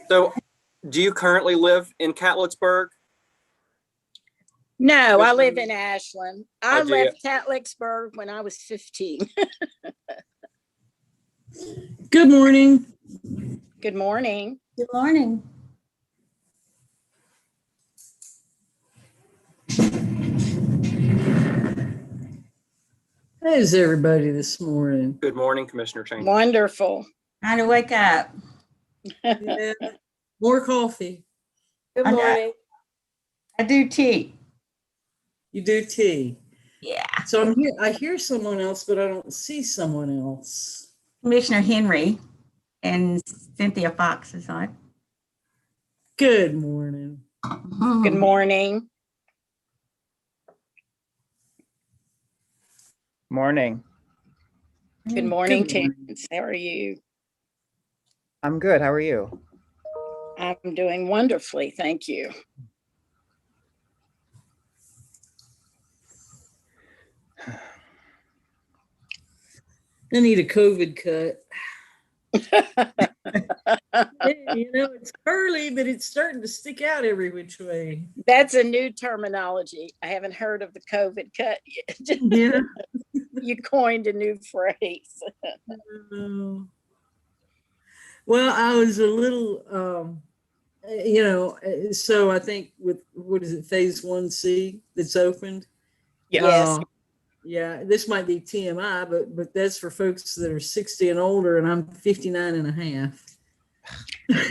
So, do you currently live in Catlettsburg? No, I live in Ashland. I Oh, do you? left Catlettsburg when I was 15. Good morning. Good morning. Good morning. How's everybody this morning? Good morning, Commissioner Chambers. Wonderful. How to wake up? Yeah, more coffee. Good morning. I do tea. You do tea. Yeah. So I'm here. I hear someone else, but I don't see someone else. Commissioner Henry and Cynthia Fox is on. Good morning. Good morning. Morning. Good morning, Good morning. Terrence. How are you? I'm good. How are you? I'm doing wonderfully. Thank you. I need a COVID cut. You know, it's early, but it's starting to stick out every which way. That's a new terminology. I haven't heard of the COVID cut yet. Yeah. You coined a new phrase. Well, I was a little, so I think with, what is it, phase 1C that's opened? Yes. Yeah, this might be TMI, but that's for folks that are 60 and older, and I'm 59 and a half.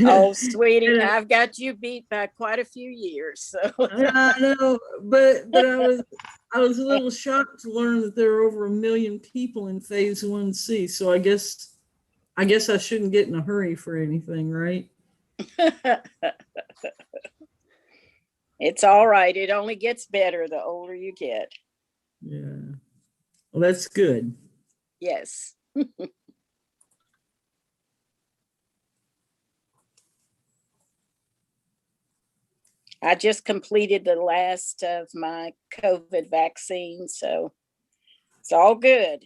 Oh, sweetie, I've got you beat by quite a few years. So I know, but I was a little shocked to learn that there are over 1 million people in phase 1C. So I guess I shouldn't get in a hurry for anything, right? it's all right. It only gets better the older you get. Yeah. Well, that's good. Yes. I just completed the last of my COVID vaccine, so it's all good.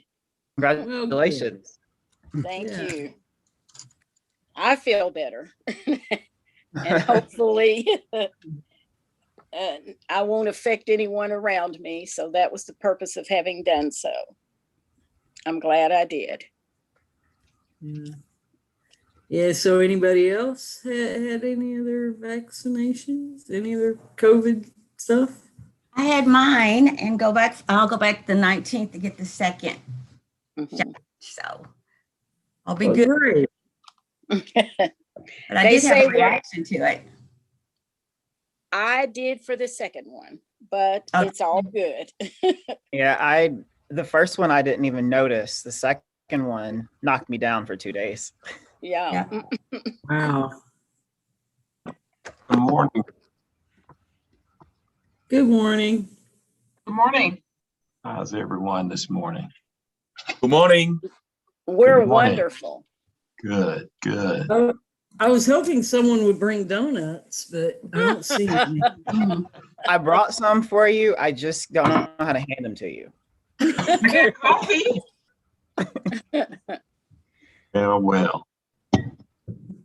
Congratulations. Thank Yeah. you. I feel better. And hopefully I won't affect anyone around me. So that was the purpose of having done so. I'm glad I did. Yeah. Yeah. So anybody else had any other vaccinations? Any other COVID stuff? I had mine and I'll go back the 19th to get the second. Mhm. So I'll be Oh, good. great. But I They did have say a reaction to it. I did for the second one, but Oh. it's all good. Yeah, the first one I didn't even notice. The second one knocked me down for 2 days. Yeah. Wow. Good morning. Good morning. Good morning. How's everyone this morning? Good morning. We're Good morning. wonderful. Good, good. I was hoping someone would bring donuts, but I don't see any. I brought some for you. I just don't know how to hand them to you. Good coffee. Well.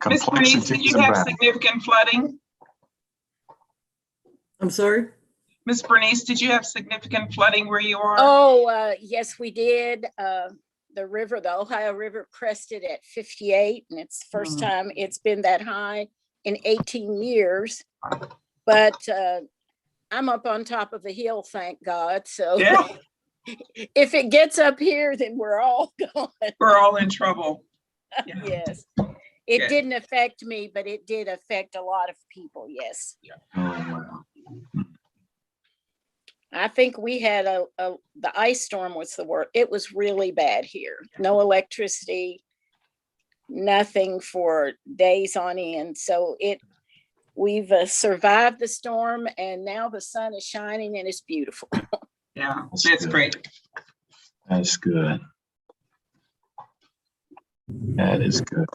Miss Bernice, did Complexities you have about significant flooding? I'm sorry? Miss Bernice, did you have significant flooding where you are? Oh, yes, we did. The Ohio River crested at 58, and it's the first time it's been that high in 18 years. But I'm up on top of a hill, thank God. So Yeah, if it gets up here, then we're all gone. we're all in trouble. Yeah. Yes. It Good. didn't affect me, but it did affect a lot of people. Yes. wow. I think we had the ice storm was the worst. It was really bad here. No electricity, nothing for days on end. So we've survived the storm, and now the sun is shining and it's beautiful. Yeah, That's that's good. great. That's good. That is good.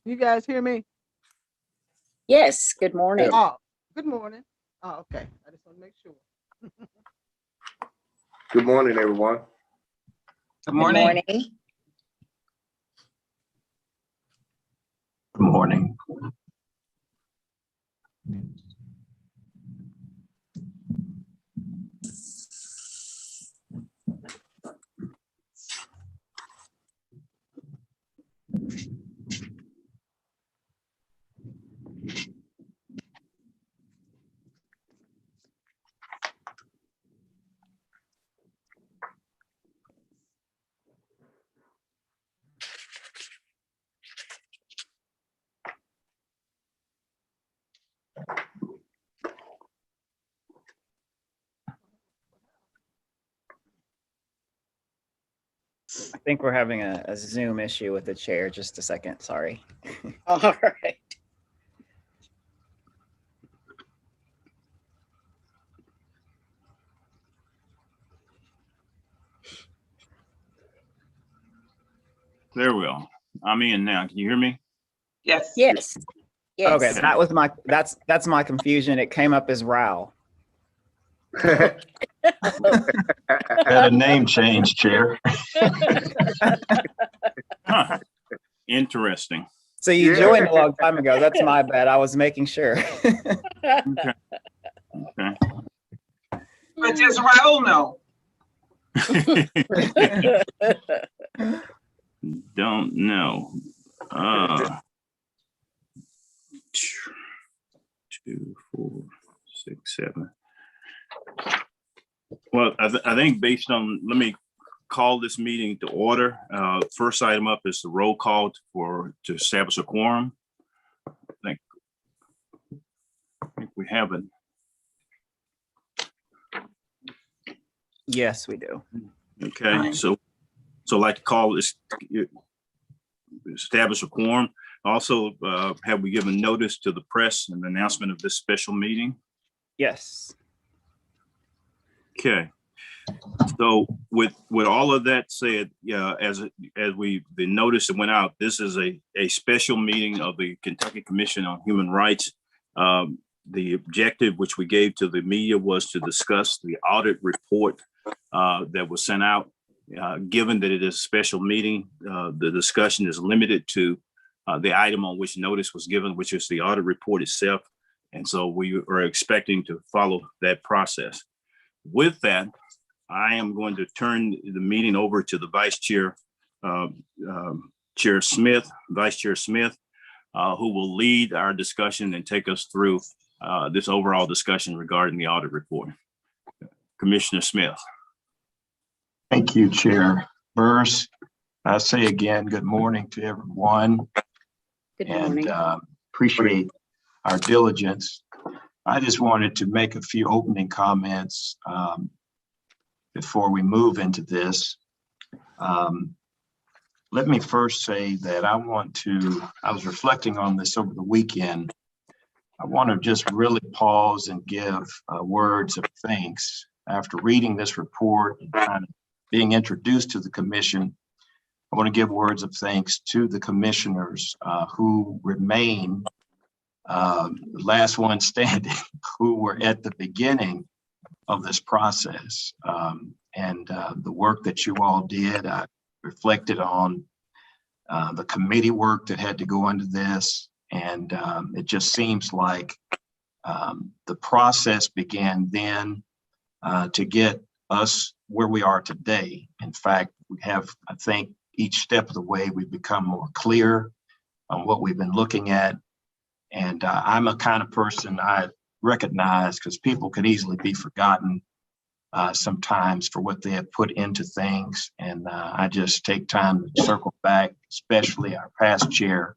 You guys hear me? Yes, good morning. Oh, good morning. Oh, okay. I just want to make sure. Good morning, everyone. Good Good morning. morning. Good morning. I think we're having a Zoom issue with the chair. Just a second, sorry. All right. There we go. I'm in now. Can you hear me? Yes. Yes. Yes. Okay, that was that's my confusion. It came up as Rao. Had a name change, Chair. Huh. Interesting. So you Yeah. joined a long time ago. That's my bad. I was making sure. Okay. But does Raul know? Don't know. 2, 4, 6, 7. Well, I think based on, let me call this meeting to order. First item up is the roll call to establish a quorum. I think we have it. Yes, we do. Okay, so I'd like to call this, establish a quorum. Also, have we given notice to the press and the announcement of this special meeting? Yes. Okay. So with all of that said, as the notice that went out, this is a special meeting of the Kentucky Commission on Human Rights. The objective which we gave to the media was to discuss the audit report that was sent out. Given that it is a special meeting, the discussion is limited to the item on which notice was given, which is the audit report itself. And so we are expecting to follow that process. With that, I am going to turn the meeting over to the Vice Chair, Chair Smith, Vice Chair Smith, who will lead our discussion and take us through this overall discussion regarding the audit report. Commissioner Smith. Thank you, Chair Burrs. I say again, good morning to everyone. Good And morning. appreciate our diligence. I just wanted to make a few opening comments before we move into this. Let me first say that I was reflecting on this over the weekend. I want to just really pause and give words of thanks. After reading this report and kind of being introduced to the commission, I want to give words of thanks to the commissioners who remain last one standing, who were at the beginning of this process. And the work that you all did, I reflected on the committee work that had to go into this. And it just seems like the process began then to get us where we are today. In fact, we have, I think, each step of the way, we've become more clear on what we've been looking at. And I'm a kind of person I recognize, because people can easily be forgotten sometimes for what they have put into things. And I just take time to circle back, especially our past chair,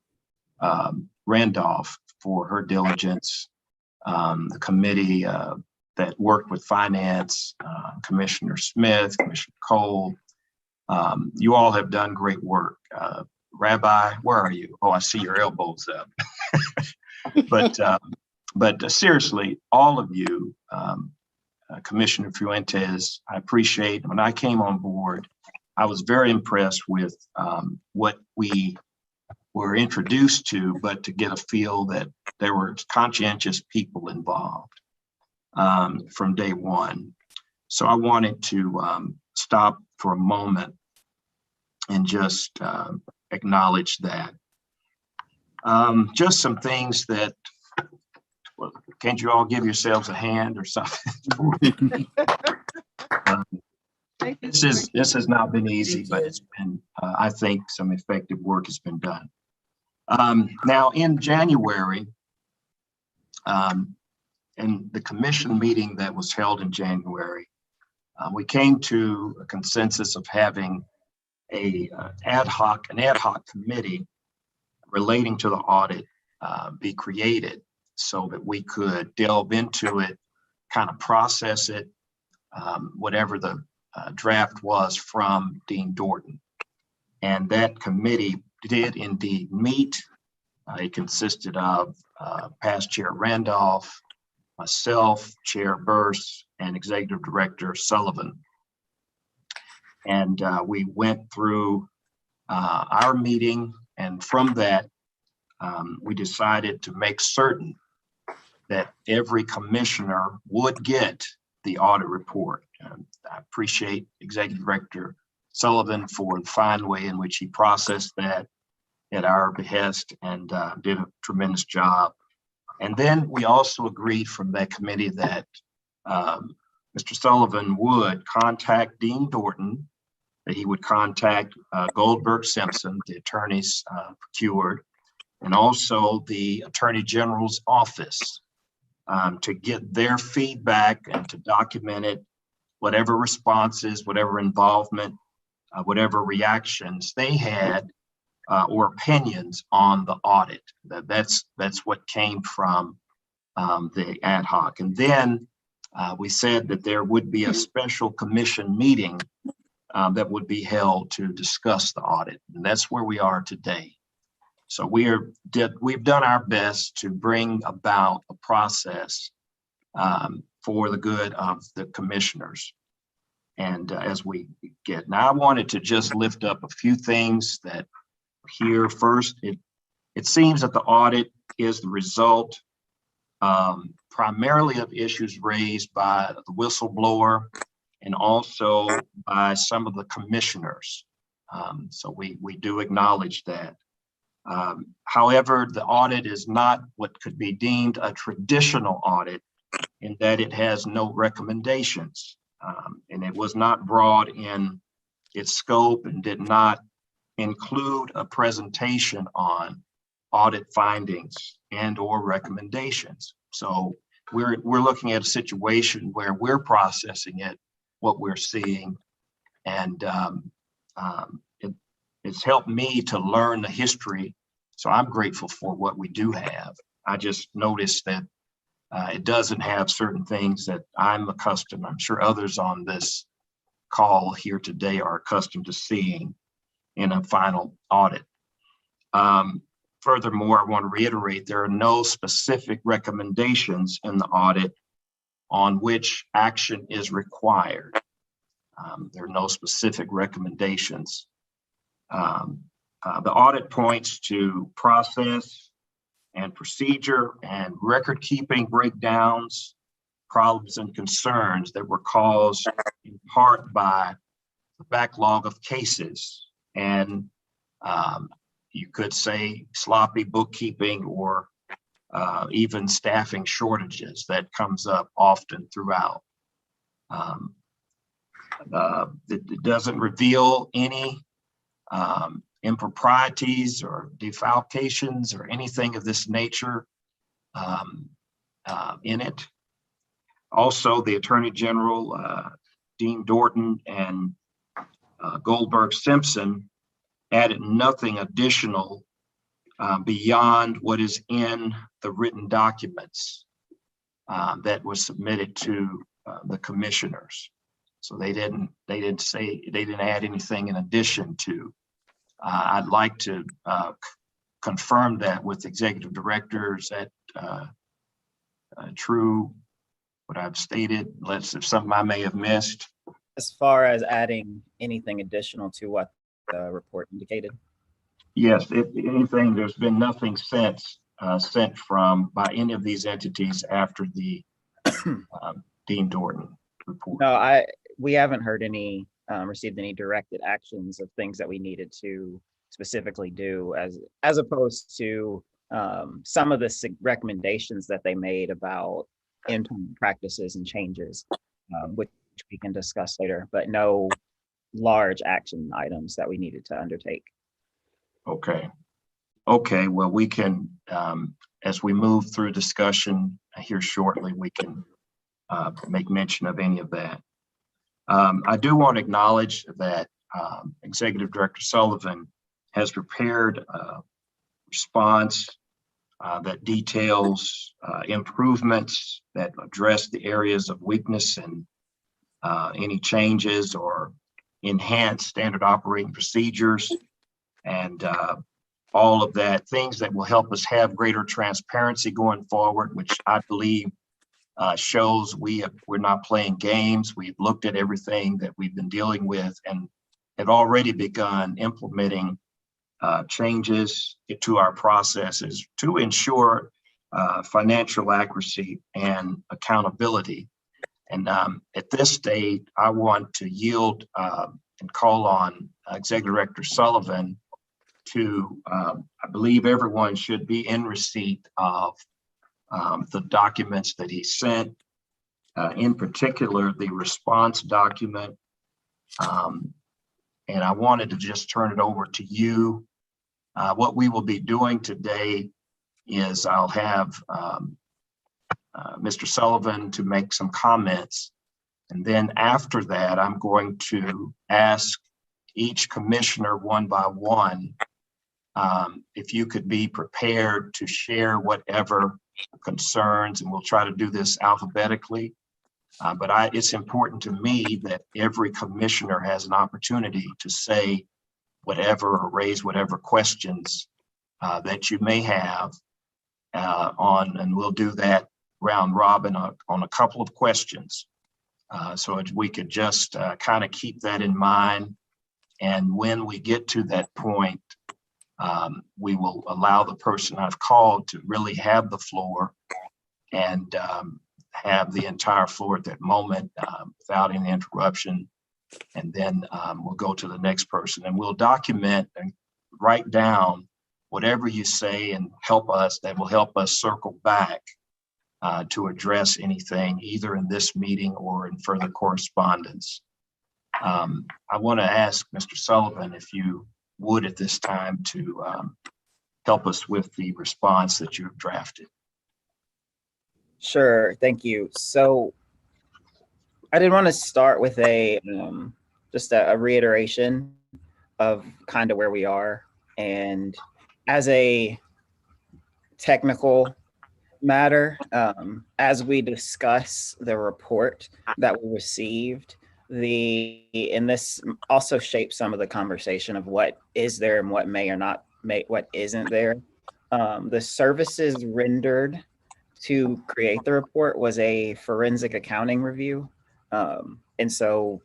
Randolph, for her diligence, the committee that worked with finance, Commissioner Smith, Commissioner Cole. You all have done great work. Rabbi, where are you? Oh, I see your elbows up. But seriously, all of you, Commissioner Fuentes, I appreciate. When I came on board, I was very impressed with what we were introduced to, but to get a feel that there were conscientious people involved from day one. So I wanted to stop for a moment and just acknowledge that. Just some things that, well, can't you all give yourselves a hand or something? This has not been easy, but it's been, I think some effective work has been done. Now in January, in the commission meeting that was held in January, we came to a consensus of having an ad hoc committee relating to the audit be created so that we could delve into it, kind of process it, whatever the draft was from Dean Dorton. And that committee did indeed meet. It consisted of past Chair Randolph, myself, Chair Burse, and Executive Director Sullivan. And we went through our meeting, and from that, we decided to make certain that every commissioner would get the audit report. I appreciate Executive Director Sullivan for the fine way in which he processed that at our behest and did a tremendous job. And then we also agreed from that committee that Mr. Sullivan would contact Dean Dorton, that he would contact Goldberg Simpson, the attorneys procured, and also the Attorney General's office to get their feedback and to document it, whatever responses, whatever involvement, whatever reactions they had or opinions on the audit. That's what came from the ad hoc. And then we said that there would be a special commission meeting that would be held to discuss the audit. And that's where we are today. So we've done our best to bring about a process for the good of the commissioners. And as we get, now I wanted to just lift up a few things that here first. It seems that the audit is the result primarily of issues raised by the whistleblower and also by some of the commissioners. So we do acknowledge that. However, the audit is not what could be deemed a traditional audit in that it has no recommendations. And it was not broad in its scope and did not include a presentation on audit findings and or recommendations. So we're looking at a situation where we're processing it, what we're seeing, and it's helped me to learn the history. So I'm grateful for what we do have. I just noticed that it doesn't have certain things that I'm accustomed, I'm sure others on this call here today are accustomed to seeing in a final audit. Furthermore, I want to reiterate, there are no specific recommendations in the audit on which action is required. There are no specific recommendations. The audit points to process and procedure and record keeping breakdowns, problems and concerns that were caused in part by the backlog of cases and you could say sloppy bookkeeping or even staffing shortages that comes up often throughout. It doesn't reveal any improprieties or defalcations or anything of this nature in it. Also, the Attorney General, Dean Dorton and Goldberg Simpson added nothing additional beyond what is in the written documents that was submitted to the commissioners. So they didn't add anything in addition to. I'd like to confirm that with executive directors that true what I've stated, if something I may have missed. As far as adding anything additional to what the report indicated? Yes, if anything, there's been nothing since sent from by any of these entities after the Dean Dorton report. No, we haven't heard any, received any directed actions of things that we needed to specifically do as opposed to some of the recommendations that they made about internal practices and changes, which we can discuss later, but no large action items that we needed to undertake. Okay. Okay, well, we can, as we move through discussion here shortly, we can make mention of any of that. I do want to acknowledge that Executive Director Sullivan has prepared a response that details improvements that address the areas of weakness and any changes or enhanced standard operating procedures and all of that, things that will help us have greater transparency going forward, which I believe shows we're not playing games. We've looked at everything that we've been dealing with and have already begun implementing changes to our processes to ensure financial accuracy and accountability. And at this stage, I want to yield and call on Executive Director Sullivan to, I believe everyone should be in receipt of the documents that he sent, in particular, the response document. And I wanted to just turn it over to you. What we will be doing today is I'll have Mr. Sullivan to make some comments. And then after that, I'm going to ask each commissioner one by one, if you could be prepared to share whatever concerns, and we'll try to do this alphabetically. But it's important to me that every commissioner has an opportunity to say whatever or raise whatever questions that you may have and we'll do that round robin on a couple of questions. So we could just kind of keep that in mind. And when we get to that point, we will allow the person I've called to really have the floor and have the entire floor at that moment without any interruption. And then we'll go to the next person and we'll document and write down whatever you say and that will help us circle back to address anything either in this meeting or in further correspondence. I want to ask Mr. Sullivan if you would at this time to help us with the response that you have drafted. Sure, thank you. So I did want to start with just a reiteration of kind of where we are. And as a technical matter, as we discuss the report that we received, and this also shapes some of the conversation of what is there and what may or not what isn't there. The services rendered to create the report was a forensic accounting review. And so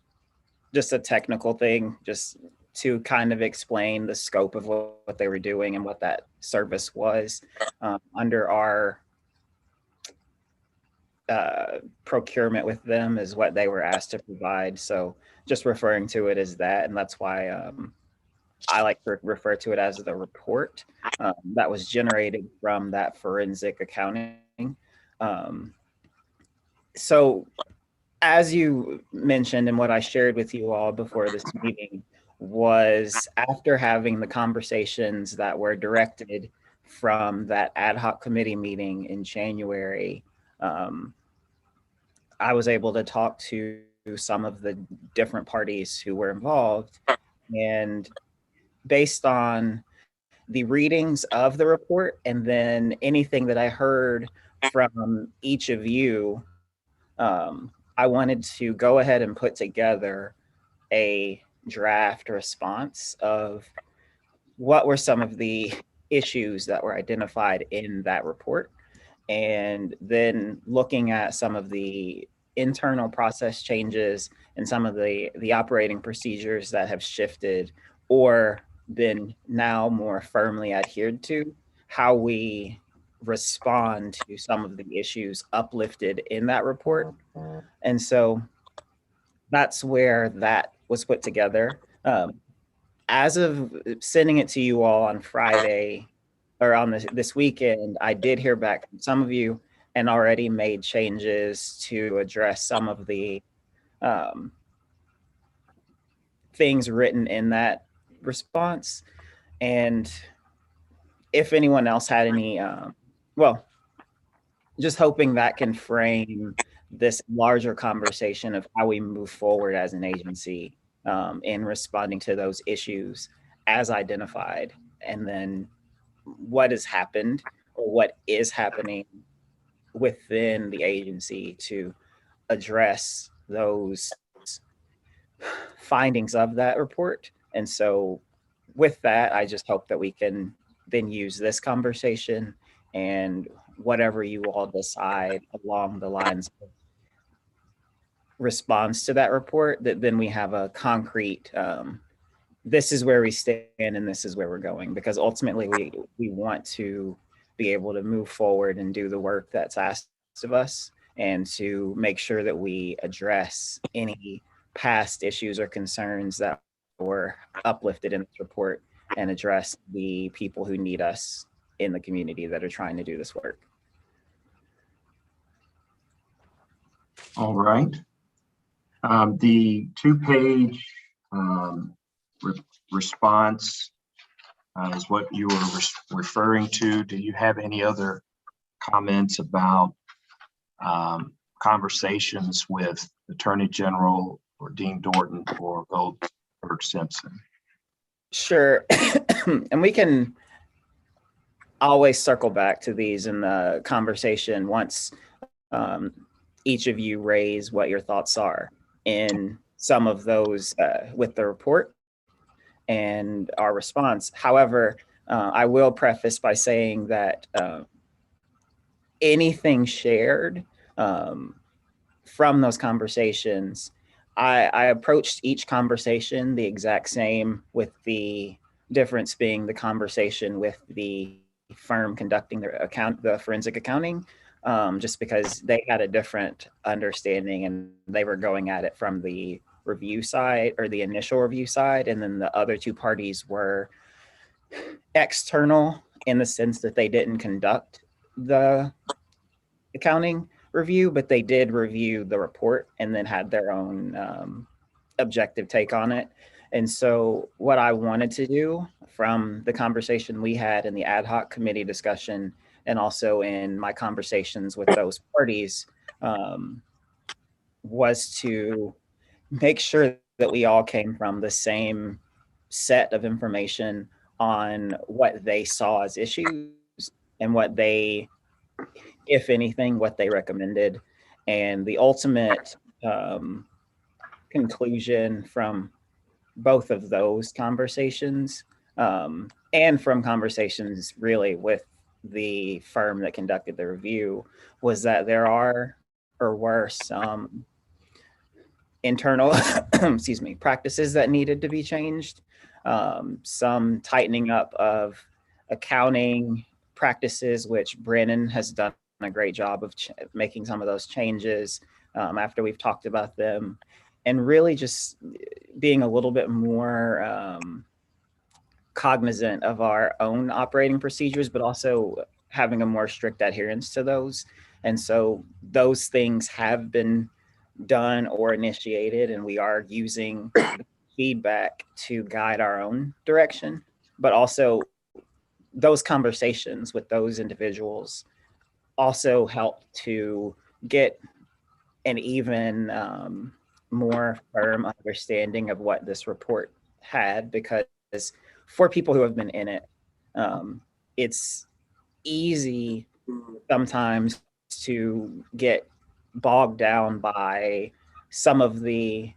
just a technical thing, just to kind of explain the scope of what they were doing and what that service was under our procurement with them is what they were asked to provide. So just referring to it as that, and that's why I like to refer to it as the report that was generated from that forensic accounting. So as you mentioned and what I shared with you all before this meeting was after having the conversations that were directed from that ad hoc committee meeting in January, I was able to talk to some of the different parties who were involved, and based on the readings of the report and then anything that I heard from each of you, I wanted to go ahead and put together a draft response of what were some of the issues that were identified in that report, and then looking at some of the internal process changes and some of the operating procedures that have shifted or been now more firmly adhered to, how we respond to some of the issues uplifted in that report. And so that's where that was put together. As of sending it to you all on Friday or on this weekend, I did hear back from some of you and already made changes to address some of the things written in that response. And if anyone else had any, well, just hoping that can frame this larger conversation of how we move forward as an agency in responding to those issues as identified, and then what has happened or what is happening within the agency to address those findings of that report. And so with that, I just hope that we can then use this conversation and whatever you all decide along the lines of response to that report, that then we have a concrete, this is where we stand and this is where we're going. Because ultimately we want to be able to move forward and do the work that's asked of us, and to make sure that we address any past issues or concerns that were uplifted in this report, and address the people who need us in the community that are trying to do this work. All right. The 2-page response is what you were referring to. Do you have any other comments about conversations with Attorney General or Dean Dorton or Goldberg Simpson? Sure. And we can always circle back to these in the conversation once each of you raise what your thoughts are in some of those with the report and our response. However, I will preface by saying that anything shared from those conversations, I approached each conversation the exact same, with the difference being the conversation with the firm conducting the forensic accounting, just because they had a different understanding and they were going at it from the review side, or the initial review side, and then the other two parties were external in the sense that they didn't conduct the accounting review, but they did review the report and then had their own objective take on it. And so what I wanted to do from the conversation we had in the ad hoc committee discussion, and also in my conversations with those parties, was to make sure that we all came from the same set of information on what they saw as issues and what they, if anything, what they recommended. And the ultimate conclusion from both of those conversations, and from conversations really with the firm that conducted the review, was that there are or were some internal excuse me, practices that needed to be changed, some tightening up of accounting practices, which Brennan has done a great job of making some of those changes after we've talked about them, and really just being a little bit more cognizant of our own operating procedures, but also having a more strict adherence to those. And so those things have been done or initiated, and we are using feedback to guide our own direction. But also those conversations with those individuals also help to get an even more firm understanding of what this report had, because for people who have been in it, it's easy sometimes to get bogged down by some of the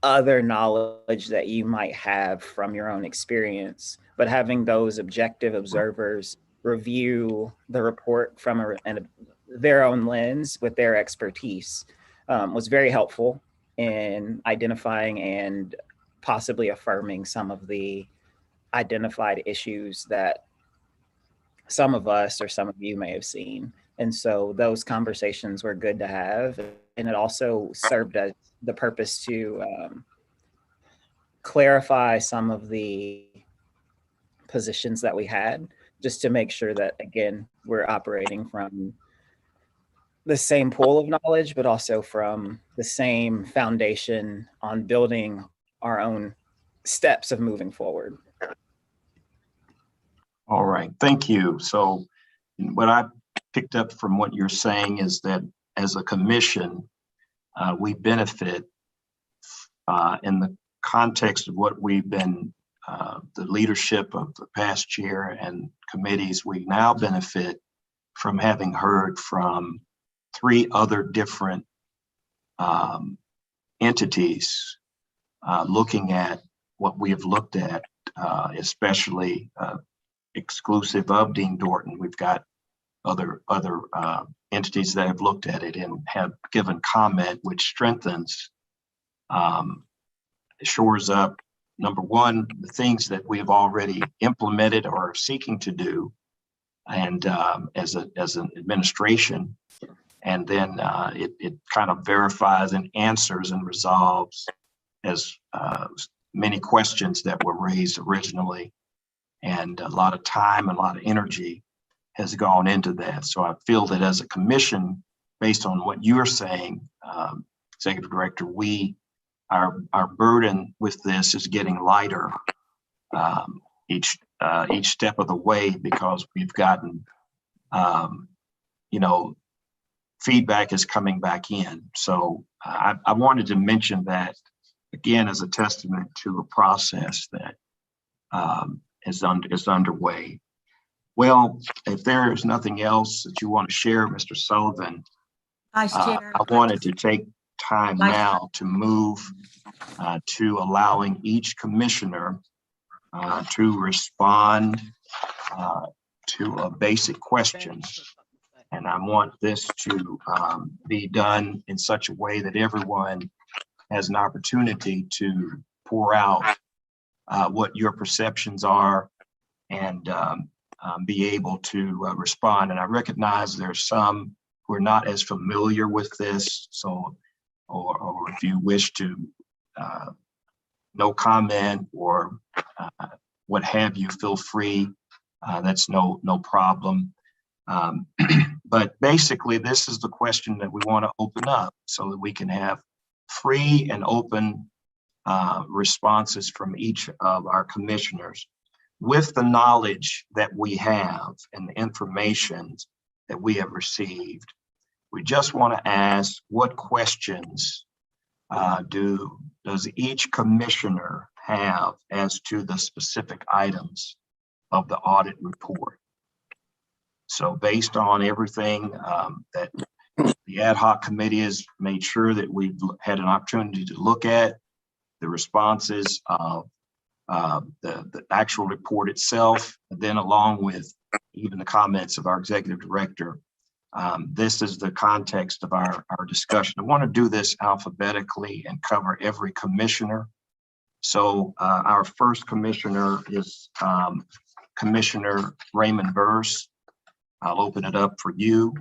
other knowledge that you might have from your own experience, but having those objective observers review the report from their own lens with their expertise was very helpful in identifying and possibly affirming some of the identified issues that some of us or some of you may have seen. And so those conversations were good to have. And it also served as the purpose to clarify some of the positions that we had, just to make sure that, again, we're operating from the same pool of knowledge, but also from the same foundation on building our own steps of moving forward. All right, thank you. So what I picked up from what you're saying is that as a commission, we benefit in the context of what we've been, the leadership of the past chair and committees, we now benefit from having heard from 3 other different entities looking at what we have looked at, especially exclusive of Dean Dorton. We've got other entities that have looked at it and have given comment, which strengthens, shores up, number one, the things that we have already implemented or are seeking to do, and as an administration, and then it kind of verifies and answers and resolves as many questions that were raised originally, and a lot of time and a lot of energy has gone into that. So I feel that as a commission, based on what you're saying, Executive Director, our burden with this is getting lighter each step of the way, because we've gotten, feedback is coming back in. So I wanted to mention that again as a testament to a process that is underway. Well, if there is nothing else that you want to share, Mr. Sullivan, Vice Chair. I wanted to take time now to move to allowing each commissioner to respond to a basic question. And I want this to be done in such a way that everyone has an opportunity to pour out what your perceptions are and be able to respond. And I recognize there's some who are not as familiar with this. So, or if you wish to no comment or what have you, feel free. That's no problem. But basically, this is the question that we want to open up so that we can have free and open responses from each of our commissioners with the knowledge that we have and the information that we have received. We just want to ask, what questions does each commissioner have as to the specific items of the audit report? So based on everything that the ad hoc committee has made sure that we've had an opportunity to look at the responses of the actual report itself, and then along with even the comments of our executive director, this is the context of our discussion. I want to do this alphabetically and cover every commissioner. So our first commissioner is Commissioner Raymond Burse. I'll open it up for you.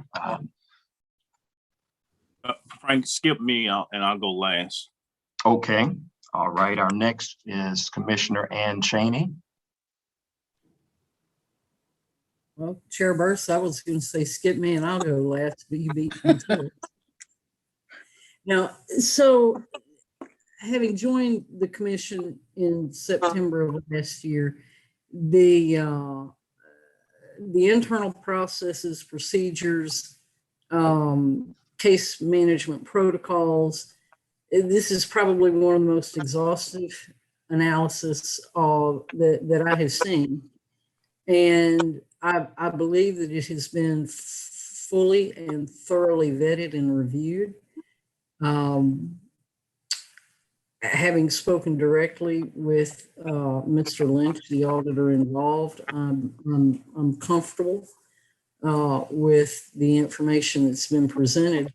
Frank, skip me and I'll go last. Okay. All right. Our next is Commissioner Ann Cheney. Well, Chair Burse, I was going to say skip me and I'll go last, but you beat me to it. Now, so having joined the commission in September of last year, the internal processes, procedures, case management protocols, this is probably one of the most exhaustive analysis that I have seen. And I believe that it has been fully and thoroughly vetted and reviewed. Having spoken directly with Mr. Lynch, the auditor involved, I'm comfortable with the information that's been presented,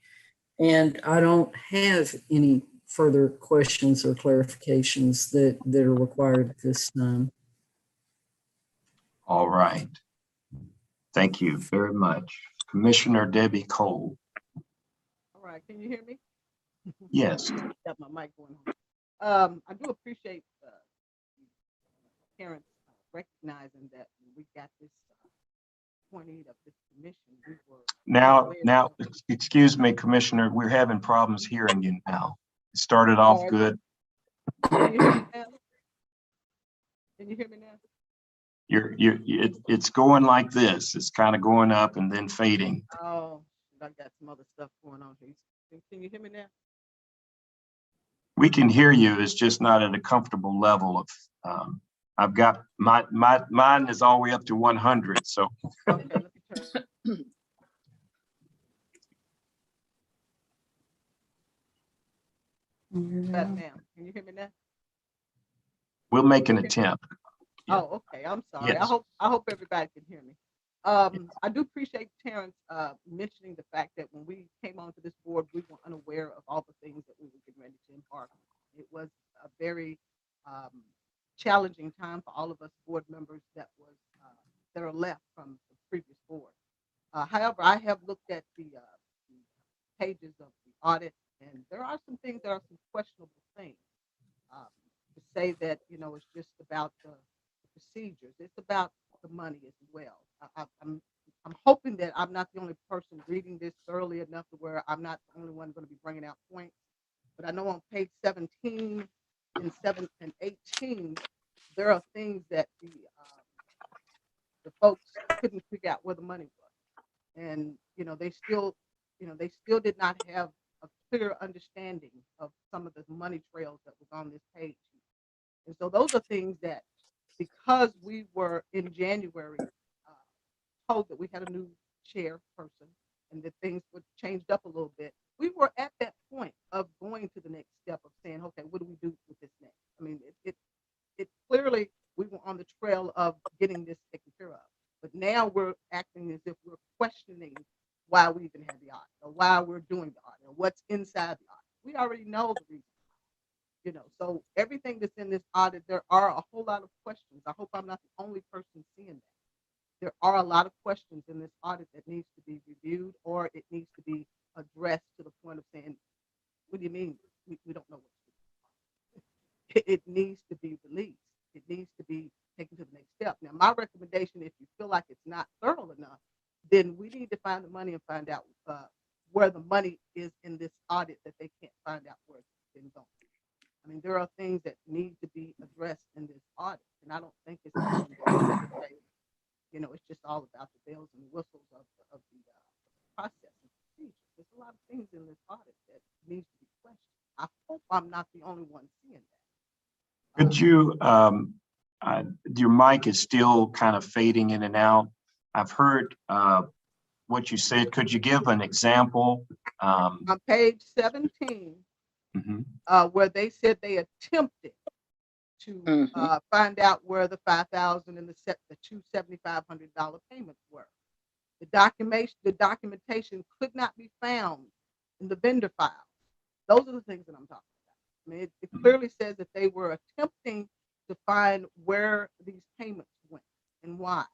and I don't have any further questions or clarifications that are required at this time. All right. Thank you very much. Commissioner Debbie Cole. All right, can you hear me? Yes. Got my mic going on. I do appreciate parents recognizing that when we got this appointed of this commission, we were Now, excuse me, Commissioner, we're having problems hearing you now. It started off good. Can you hear me now? Can you hear me now? It's going like this. It's kind of going up and then fading. Oh, I got some other stuff going on here. Can you hear me now? We can hear you. It's just not at a comfortable level of, I've got mine is all the way up to 100. So. Okay, let me turn. That now. Can you hear me now? We'll make an attempt. Oh, okay. I'm sorry. Yes. I hope everybody can hear me. I do appreciate Terrence mentioning the fact that when we came onto this board, we were unaware of all the things that we were getting ready to embark on. It was a very challenging time for all of us board members that are left from the previous board. However, I have looked at the pages of the audit, and there are some things that are some questionable things. To say that, you know, it's just about the procedures, it's about the money as well. I'm hoping that I'm not the only person reading this thoroughly enough to where I'm not the only one going to be bringing out points. But I know on page 17 and 7 and 18, there are things that the folks couldn't figure out where the money was, and they still did not have a clear understanding of some of the money trails that was on this page. And so those are things that, because we were in January told that we had a new chairperson and that things were changed up a little bit, we were at that point of going to the next step of saying, okay, what do we do with this next? I mean, it clearly, we were on the trail of getting this taken care of. But now we're acting as if we're questioning why we even had the audit, or why we're doing the audit, or what's inside the audit. We already know the reason. So everything that's in this audit, there are a whole lot of questions. I hope I'm not the only person seeing that. There are a lot of questions in this audit that needs to be reviewed, or it needs to be addressed to the point of saying, what do you mean we don't know what to do? It needs to be released. It needs to be taken to the next step. Now, my recommendation, if you feel like it's not thorough enough, then we need to find the money and find out where the money is in this audit that they can't find out where it's been going. I mean, there are things that need to be addressed in this audit, and I don't think it's it's just all about the bells and whistles of the process and procedure. There's a lot of things in this audit that needs to be questioned. I hope I'm not the only one seeing that. Could you, your mic is still kind of fading in and out. I've heard what you said. Could you give an example? On page 17, where they said they attempted to find out where the $5,000 and the two $7,500 payments were. The documentation could not be found in the vendor file. Those are the things that I'm talking about. I mean, it clearly says that they were attempting to find where these payments went and why.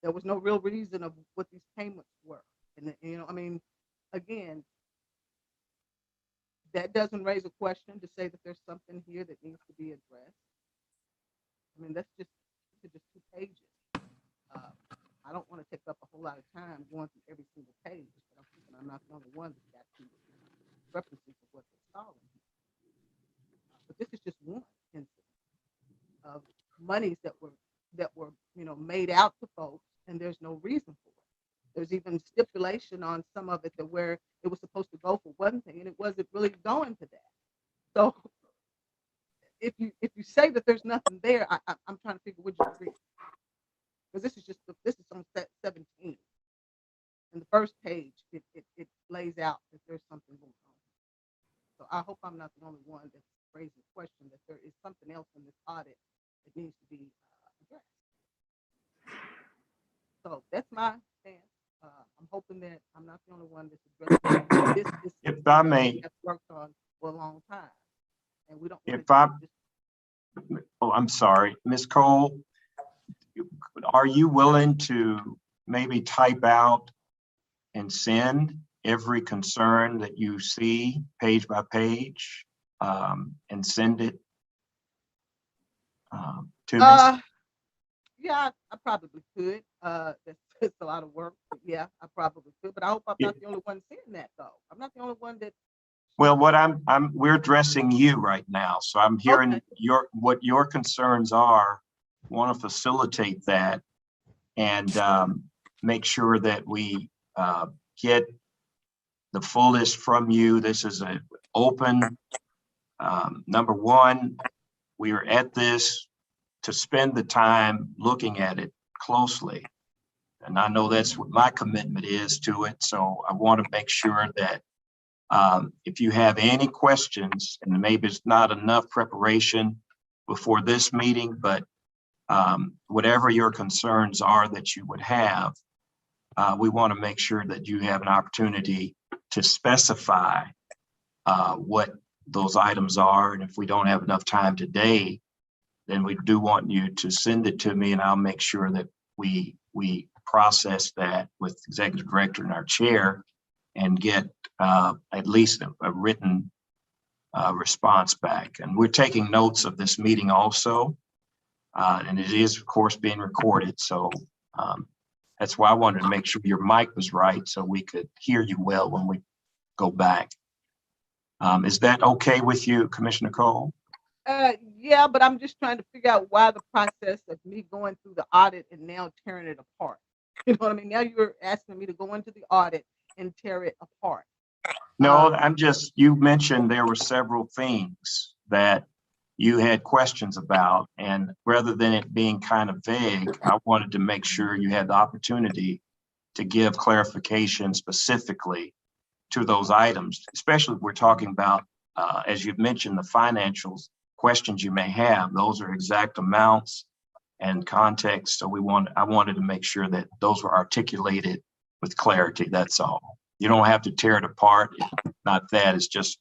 There was no real reason of what these payments were. And I mean, again, that doesn't raise a question to say that there's something here that needs to be addressed. I mean, that's just 2 pages. I don't want to take up a whole lot of time going through every single page, but I'm not the only one that's got two references of what they're solving. But this is just one instance of monies that were made out to folks, and there's no reason for it. There's even stipulation on some of it that where it was supposed to go for one thing and it wasn't really going to that. So if you say that there's nothing there, I'm trying to figure what you read. Because this is on 17. In the first page, it lays out that there's something going on. So I hope I'm not the only one that's raising the question that there is something else in this audit that needs to be addressed. So that's my stance. I'm hoping that I'm not the only one that's addressing this. If I may, have worked on for a long time, and we don't. I'm sorry, Ms. Cole. are you willing to maybe type out and send every concern that you see page by page, and send it to me? Yeah, I probably could. That's a lot of work, but yeah, I probably could. But I hope I'm not the only one seeing that, though. I'm not the only one that. Well, we're addressing you right now, so I'm hearing Okay. what your concerns are. Want to facilitate that and make sure that we get the fullest from you. This is an open. Number one, we are at this to spend the time looking at it closely. And I know that's what my commitment is to it. So I want to make sure that if you have any questions, and maybe it's not enough preparation before this meeting, but whatever your concerns are that you would have, we want to make sure that you have an opportunity to specify what those items are. And if we don't have enough time today, then we do want you to send it to me, and I'll make sure that we process that with executive director and our chair and get at least a written response back. And we're taking notes of this meeting also, and it is of course being recorded. So that's why I wanted to make sure your mic was right so we could hear you well when we go back. Is that okay with you, Commissioner Cole? Yeah, but I'm just trying to figure out why the process of me going through the audit and now tearing it apart. You know what I mean? Now you're asking me to go into the audit and tear it apart. No, you mentioned there were several things that you had questions about, and rather than it being kind of vague, I wanted to make sure you had the opportunity to give clarification specifically to those items, especially if we're talking about, as you've mentioned, the financials questions you may have. Those are exact amounts and context. So I wanted to make sure that those were articulated with clarity. That's all. You don't have to tear it apart. It's not that. It's just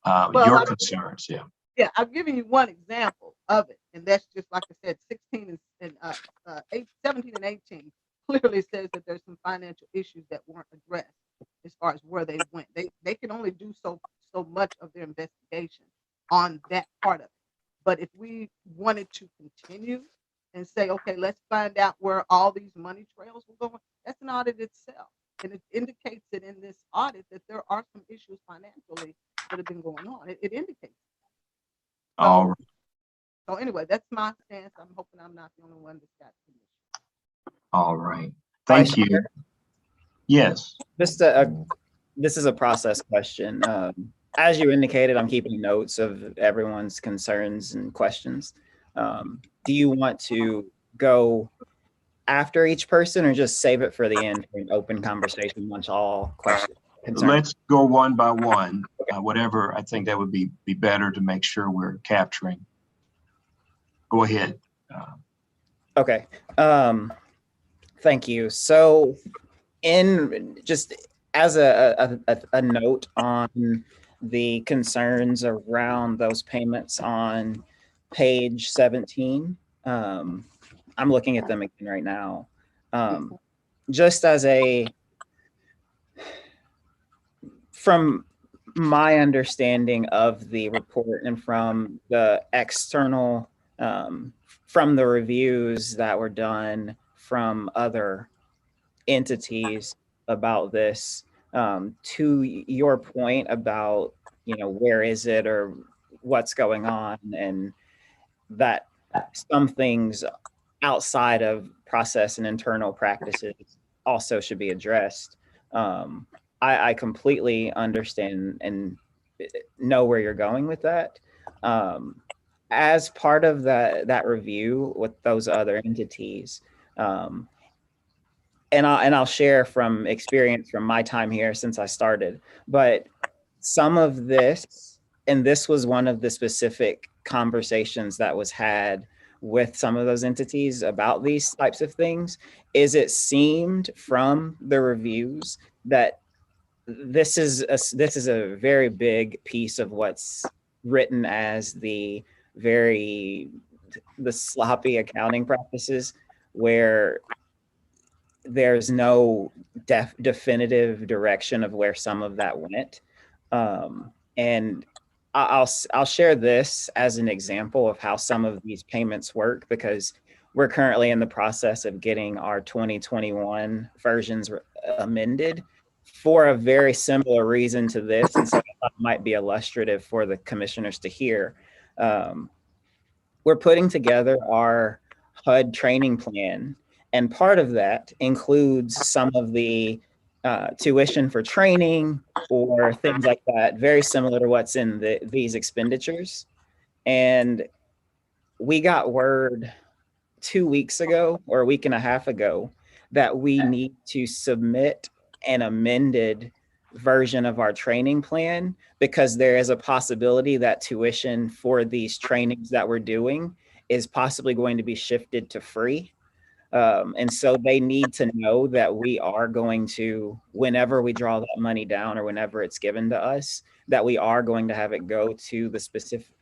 your concerns. Yeah. Yeah, I've given you one example of it, and that's just like I said, 16 and 17 and 18 clearly says that there's some financial issues that weren't addressed as far as where they went. They can only do so much of their investigation on that part of it. But if we wanted to continue and say, okay, let's find out where all these money trails will go, that's an audit itself. And it indicates that in this audit that there are some issues financially that have been going on. It indicates. All right. So anyway, that's my stance. I'm hoping I'm not the only one that's got permission. All right. Thank you. Yes. This is a process question. As you indicated, I'm keeping notes of everyone's concerns and questions. Do you want to go after each person or just save it for the end for an open conversation once all questions? Let's go one by one. Whatever, I think that would be better to make sure we're capturing. Go ahead. Okay. Thank you. So in just as a note on the concerns around those payments on page 17, I'm looking at them again right now. Just as from my understanding of the report and from the external, from the reviews that were done from other entities about this, to your point about, where is it or what's going on, and that some things outside of process and internal practices also should be addressed. I completely understand and know where you're going with that. As part of that review with those other entities, and I'll share from experience from my time here since I started, but some of this, and this was one of the specific conversations that was had with some of those entities about these types of things, is it seemed from the reviews that this is a very big piece of what's written as the sloppy accounting practices where there's no definitive direction of where some of that went. And I'll share this as an example of how some of these payments work, because we're currently in the process of getting our 2021 versions amended for a very similar reason to this. And so it might be illustrative for the commissioners to hear. We're putting together our HUD training plan, and part of that includes some of the tuition for training or things like that, very similar to what's in these expenditures. And we got word 2 weeks ago or a week and a half ago that we need to submit an amended version of our training plan, because there is a possibility that tuition for these trainings that we're doing is possibly going to be shifted to free. And so they need to know that we are going to, whenever we draw that money down or whenever it's given to us, that we are going to have it go to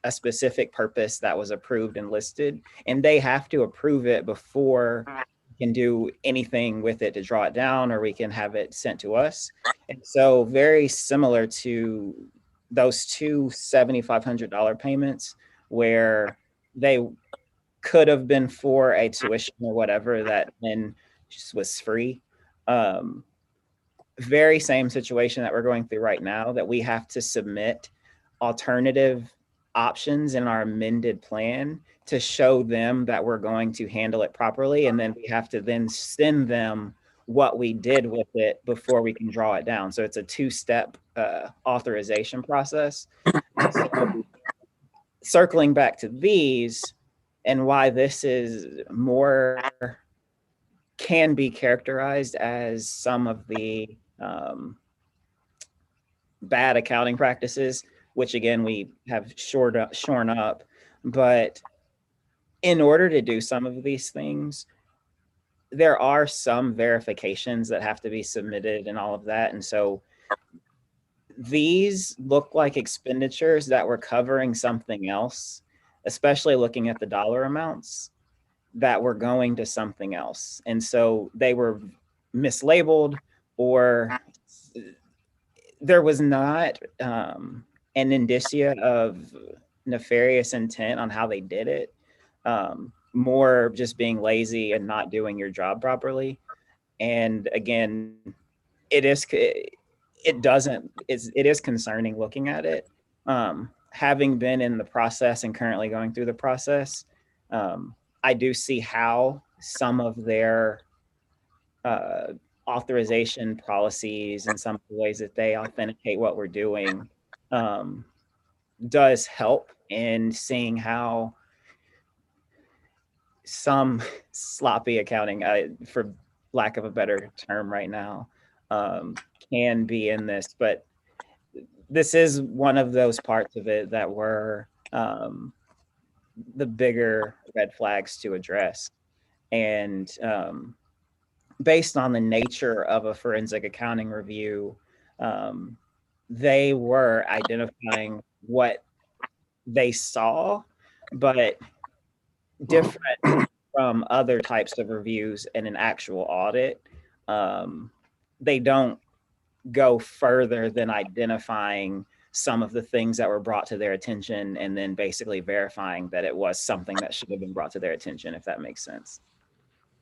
a specific purpose that was approved and listed. And they have to approve it before we can do anything with it to draw it down, or we can have it sent to us. And so very similar to those two $7,500 payments where they could have been for a tuition or whatever that then just was free. Very same situation that we're going through right now, that we have to submit alternative options in our amended plan to show them that we're going to handle it properly. And then we have to then send them what we did with it before we can draw it down. So it's a two-step authorization process. So, circling back to these, and why this is more, can be characterized as some of the bad accounting practices, which again, we have shorn up. But in order to do some of these things, there are some verifications that have to be submitted and all of that. And so these look like expenditures that were covering something else, especially looking at the dollar amounts that were going to something else. And so they were mislabeled, or there was not an indicia of nefarious intent on how they did it. More just being lazy and not doing your job properly. And again, it is concerning looking at it. Having been in the process and currently going through the process, I do see how some of their authorization policies and some of the ways that they authenticate what we're doing does help in seeing how some sloppy accounting, for lack of a better term right now, can be in this. But this is one of those parts of it that were the bigger red flags to address. And based on the nature of a forensic accounting review, they were identifying what they saw, but different from other types of reviews in an actual audit. They don't go further than identifying some of the things that were brought to their attention and then basically verifying that it was something that should have been brought to their attention, if that makes sense.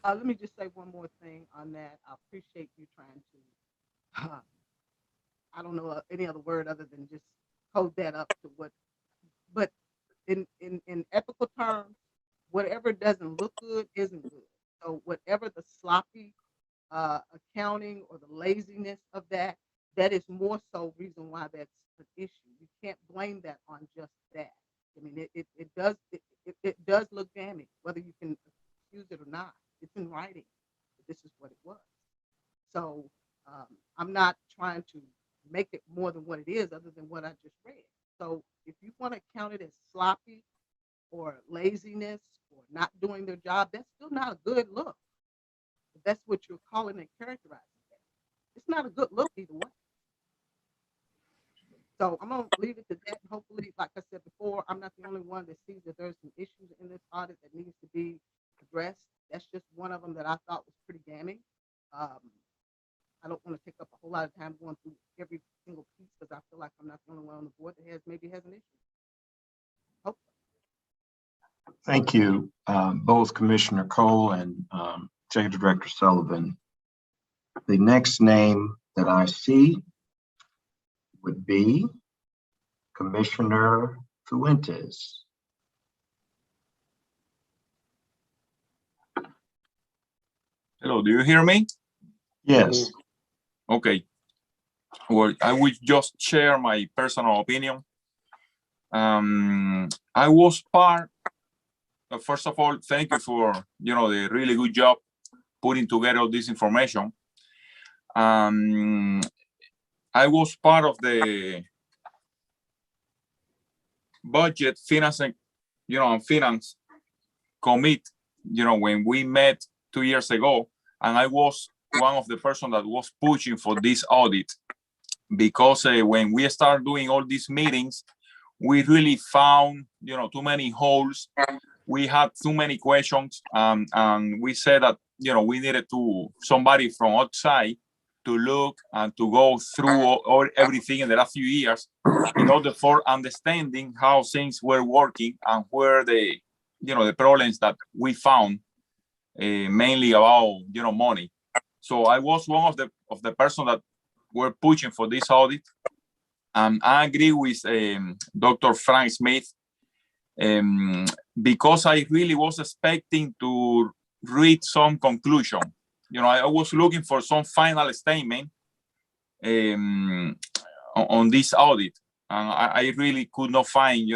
Let me just say one more thing on that. I appreciate you trying to, I don't know any other word other than just code that up to what, but in ethical terms, whatever doesn't look good isn't good. So whatever the sloppy accounting or the laziness of that is more so reason why that's an issue. You can't blame that on just that. I mean, it does look damning, whether you can use it or not. It's in writing. This is what it was. So I'm not trying to make it more than what it is, other than what I just read. So if you want to count it as sloppy or laziness or not doing their job, that's still not a good look. If that's what you're calling and characterizing that. It's not a good look either way. So I'm going to leave it to that. Hopefully, like I said before, I'm not the only one that sees that there's some issues in this audit that needs to be addressed, that's just one of them that I thought was pretty damning. I don't want to take up a whole lot of time going through every single piece because I feel like I'm not the only one on the board that maybe has an issue. Oh. Thank you, both Commissioner Cole and Executive Director Sullivan. The next name that I see would be Commissioner Fuentes. Hello, do you hear me? Yes. Okay. Well, I will just share my personal opinion. I was part, first of all, thank you for, the really good job putting together all this information. I was part of the budget financing, and finance commit, when we met 2 years ago, and I was one of the person that was pushing for this audit because when we started doing all these meetings, we really found, too many holes. We had too many questions, and we said that, we needed somebody from outside to look and to go through everything in the last few years in order for understanding how things were working and where the problems that we found, mainly about, money. So I was one of the person that were pushing for this audit. I agree with Dr. Frank Smith, because I really was expecting to read some conclusion. I was looking for some final statement on this audit, and I really could not find,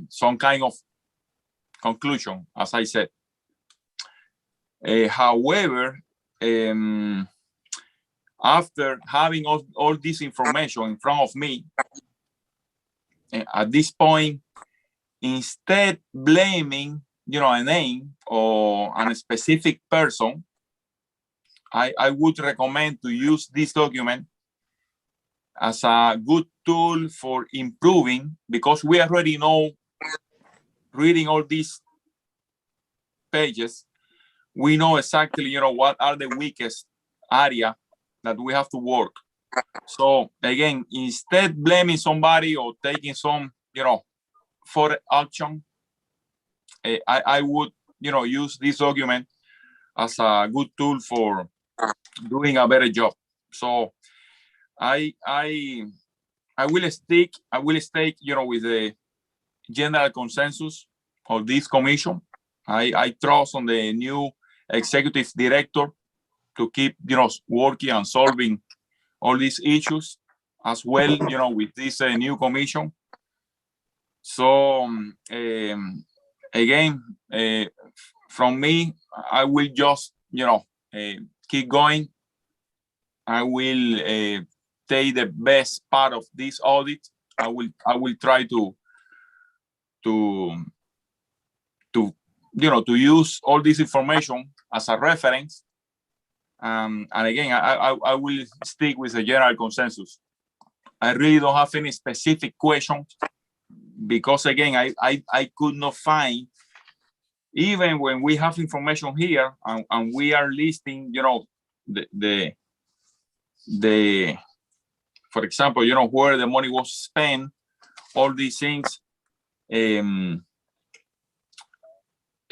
some kind of conclusion, as I said. However, after having all this information in front of me, at this point, instead blaming, a name or a specific person, I would recommend to use this document as a good tool for improving, because we already know, reading all these pages, we know exactly, what are the weakest area that we have to work. So again, instead blaming somebody or taking some, for action, I would, use this document as a good tool for doing a better job. So I will stay, with the general consensus of this commission. I trust on the new executive director to keep, working and solving all these issues as well, with this new commission. So again, from me, I will just, keep going. I will take the best part of this audit. I will try to use all this information as a reference. And again, I will stick with the general consensus. I really don't have any specific questions because again, I could not find, even when we have information here and we are listing, the for example, where the money was spent, all these things,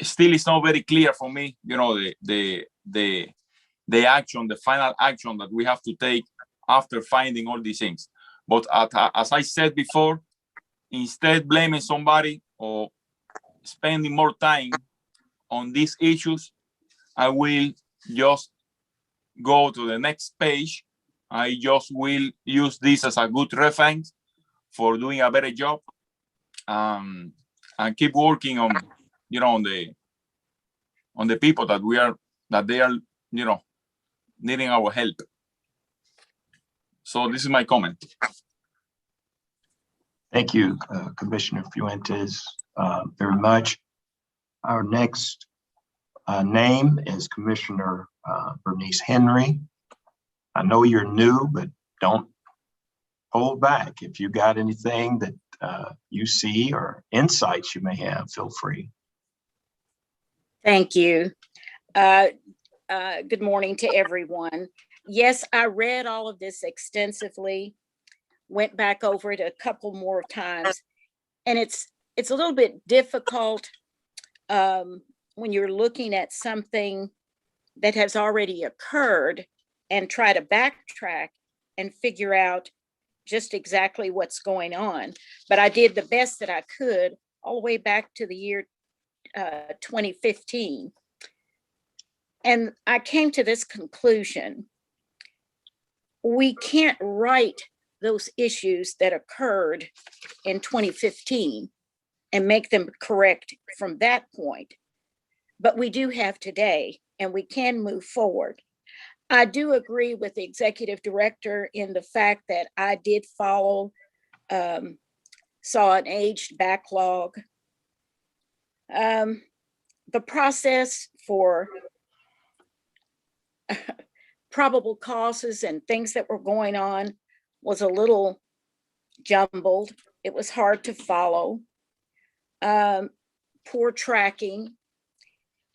still it's not very clear for me, the action, the final action that we have to take after finding all these things. But as I said before, instead blaming somebody or spending more time on these issues, I will just go to the next page. I just will use this as a good reference for doing a better job, and keep working on, on the people that they are, needing our help. So this is my comment. Thank you, Commissioner Fuentes, very much. Our next name is Commissioner Bernice Henry. I know you're new, but don't hold back. If you got anything that you see or insights you may have, feel free. Thank you. Good morning to everyone. Yes, I read all of this extensively, went back over it a couple more times, and it's a little bit difficult when you're looking at something that has already occurred and try to backtrack and figure out just exactly what's going on. But I did the best that I could all the way back to the year 2015. And I came to this conclusion. We can't right those issues that occurred in 2015 and make them correct from that point. But we do have today, and we can move forward. I do agree with the executive director in the fact that I did follow, saw an aged backlog. The process for probable causes and things that were going on was a little jumbled. It was hard to follow. Poor tracking,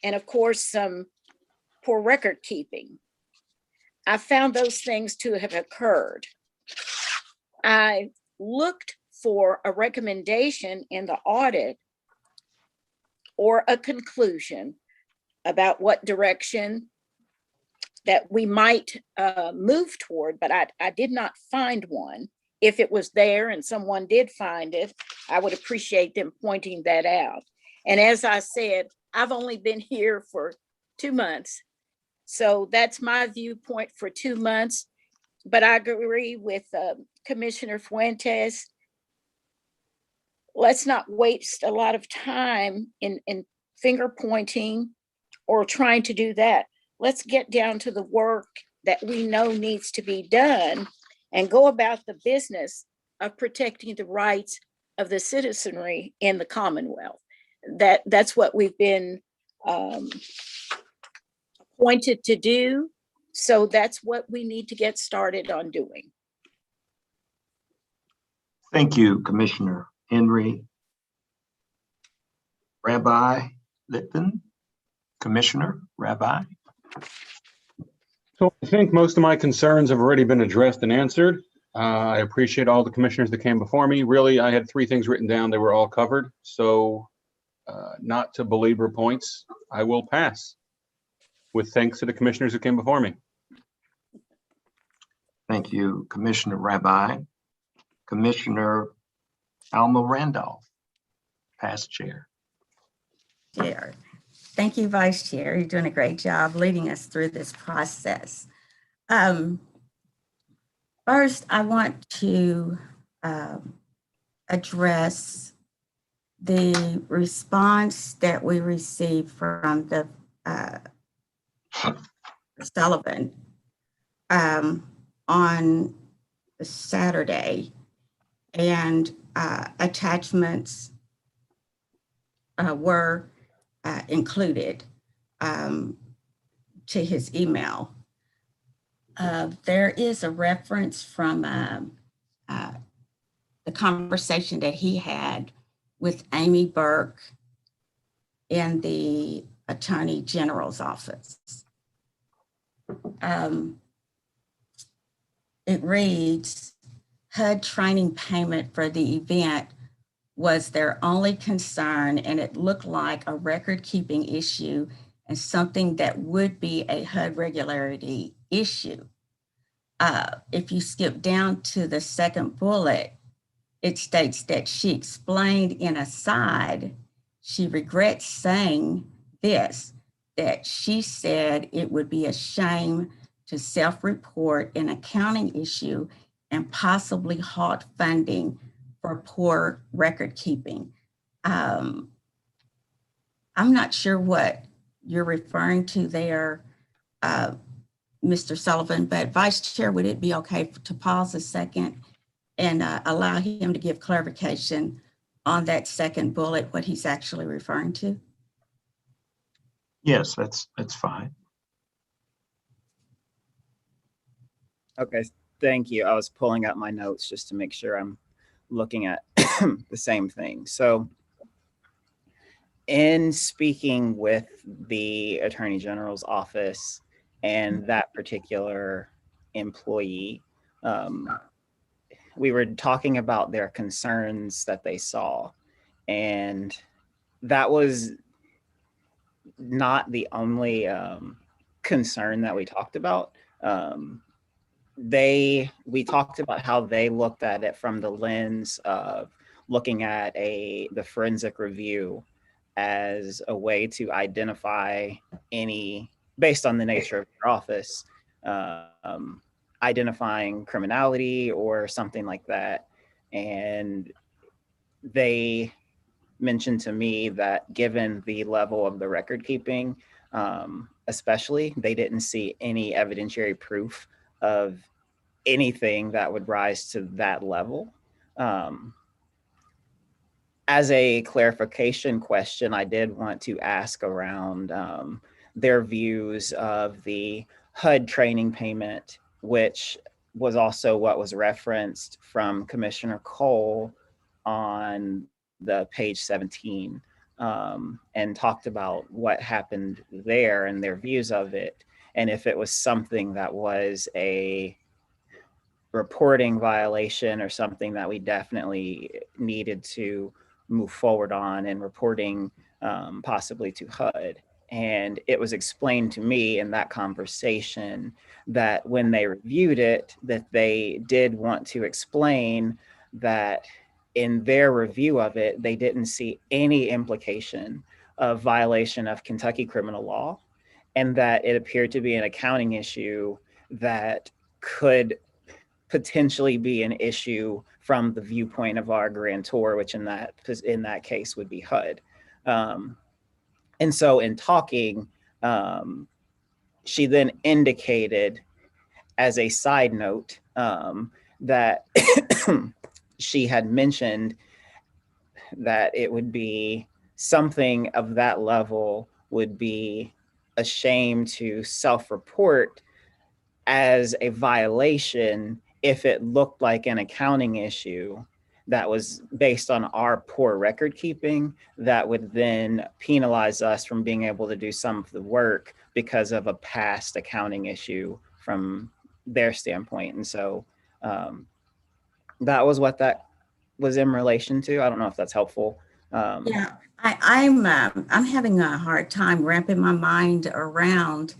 and of course, some poor record keeping. I found those things to have occurred. I looked for a recommendation in the audit or a conclusion about what direction that we might move toward, but I did not find one. If it was there and someone did find it, I would appreciate them pointing that out. And as I said, I've only been here for 2 months. So that's my viewpoint for 2 months. But I agree with Commissioner Fuentes. Let's not waste a lot of time in finger pointing or trying to do that. Let's get down to the work that we know needs to be done and go about the business of protecting the rights of the citizenry in the Commonwealth. That's what we've been appointed to do. So that's what we need to get started on doing. Thank you, Commissioner Henry. Rabbi Litvin, Commissioner Rabbi. So I think most of my concerns have already been addressed and answered. I appreciate all the commissioners that came before me. Really, I had 3 things written down. They were all covered. So not to belabor points, I will pass with thanks to the commissioners who came before me. Thank you, Commissioner Rabbi. Commissioner Alma Randolph, past chair. Chair. Thank you, Vice Chair. You're doing a great job leading us through this process. First, I want to address the response that we received from the Sullivan on Saturday, and attachments were included to his email. There is a reference from the conversation that he had with Amy Burke in the Attorney General's office. It reads, HUD training payment for the event was their only concern, and it looked like a record-keeping issue and something that would be a HUD regularity issue. If you skip down to the second bullet, it states that she explained in aside, she regrets saying this, that she said it would be a shame to self-report an accounting issue and possibly halt funding for poor record keeping. I'm not sure what you're referring to there, Mr. Sullivan, but Vice Chair, would it be okay to pause a second and allow him to give clarification on that second bullet, what he's actually referring to? Yes, that's fine. Okay, thank you. I was pulling up my notes just to make sure I'm looking at the same thing. So in speaking with the Attorney General's office and that particular employee, we were talking about their concerns that they saw. And that was not the only concern that we talked about. We talked about how they looked at it from the lens of looking at the forensic review as a way to identify any, based on the nature of your office, identifying criminality or something like that. And they mentioned to me that given the level of the record keeping, especially, they didn't see any evidentiary proof of anything that would rise to that level. As a clarification question, I did want to ask around their views of the HUD training payment, which was also what was referenced from Commissioner Cole on the page 17, and talked about what happened there and their views of it, and if it was something that was a reporting violation or something that we definitely needed to move forward on and reporting possibly to HUD. And it was explained to me in that conversation that when they reviewed it, that they did want to explain that in their review of it, they didn't see any implication of violation of Kentucky criminal law, and that it appeared to be an accounting issue that could potentially be an issue from the viewpoint of our grantor, which in that case would be HUD. And so in talking, she then indicated as a side note that she had mentioned that it would be something of that level would be a shame to self-report as a violation if it looked like an accounting issue that was based on our poor record keeping, that would then penalize us from being able to do some of the work because of a past accounting issue from their standpoint. And so that was what that was in relation to. I don't know if that's helpful. Yeah, I'm having a hard time wrapping my mind around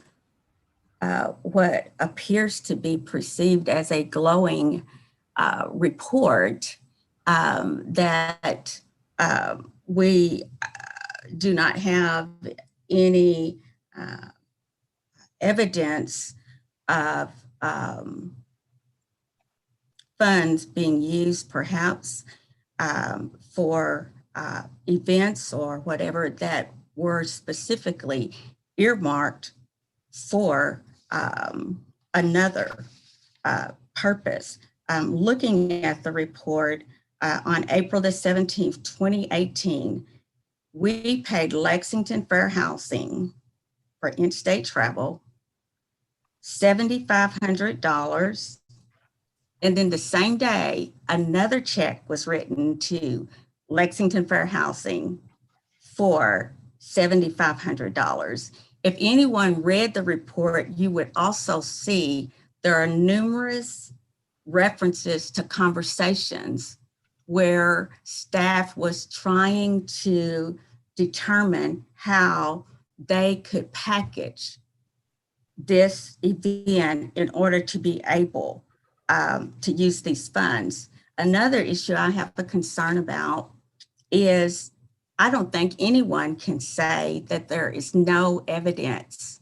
what appears to be perceived as a glowing report that we do not have any evidence of funds being used perhaps for events or whatever that were specifically earmarked for another purpose. Looking at the report on April the 17th, 2018, we paid Lexington Fair Housing for in-state travel $7,500. And then the same day, another check was written to Lexington Fair Housing for $7,500. If anyone read the report, you would also see there are numerous references to conversations where staff was trying to determine how they could package this event in order to be able to use these funds. Another issue I have a concern about is I don't think anyone can say that there is no evidence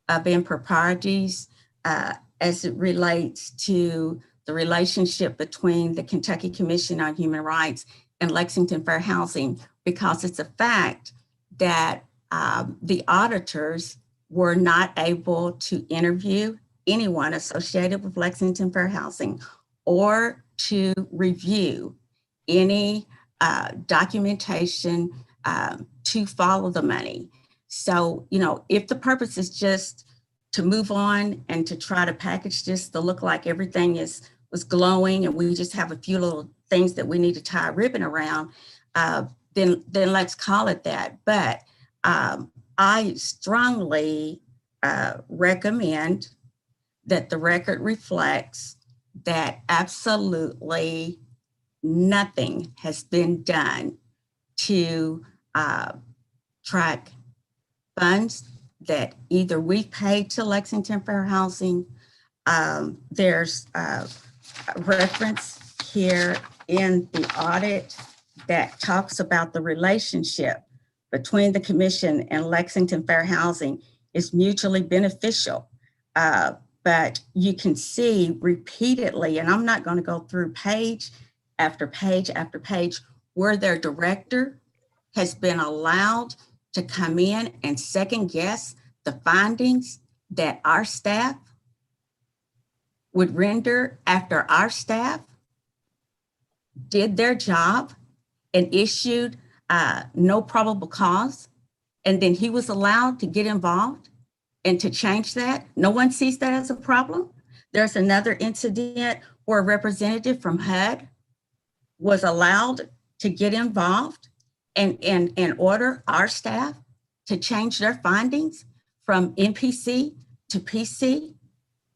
of improprieties as it relates to the relationship between the Kentucky Commission on Human Rights and Lexington Fair Housing, because it's a fact that the auditors were not able to interview anyone associated with Lexington Fair Housing or to review any documentation to follow the money. So, you know, if the purpose is just to move on and to try to package this to look like everything was glowing and we just have a few little things that we need to tie a ribbon around, then let's call it that. But I strongly recommend that the record reflects that absolutely nothing has been done to track funds that either we paid to Lexington Fair Housing. There's a reference here in the audit that talks about the relationship between the commission and Lexington Fair Housing is mutually beneficial. But you can see repeatedly, and I'm not going to go through page after page after page, where their director has been allowed to come in and second guess the findings that our staff would render after our staff did their job and issued no probable cause. And then he was allowed to get involved and to change that. No one sees that as a problem. There's another incident where a representative from HUD was allowed to get involved and order our staff to change their findings from NPC to PC.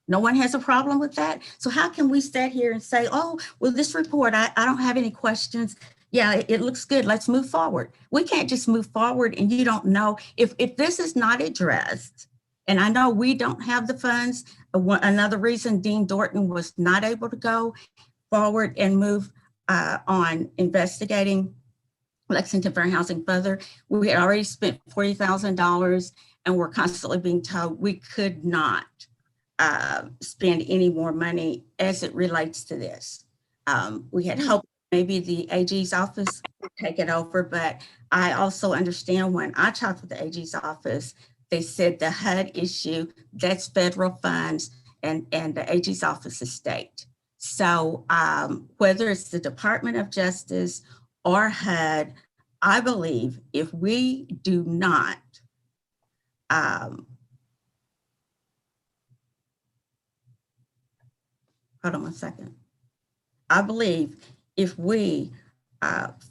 No one has a problem with that. So how can we sit here and say, oh, well, this report, I don't have any questions. Yeah, it looks good. Let's move forward. We can't just move forward and you don't know if this is not addressed. And I know we don't have the funds. Another reason Dean Dorton was not able to go forward and move on investigating Lexington Fair Housing further. We had already spent $40,000 and we're constantly being told we could not spend any more money as it relates to this. We had hoped maybe the AG's office would take it over, but I also understand when I talked with the AG's office, they said the HUD issue, that's federal funds and the AG's office is state. So whether it's the Department of Justice or HUD, I believe if we do not hold on one second. I believe if we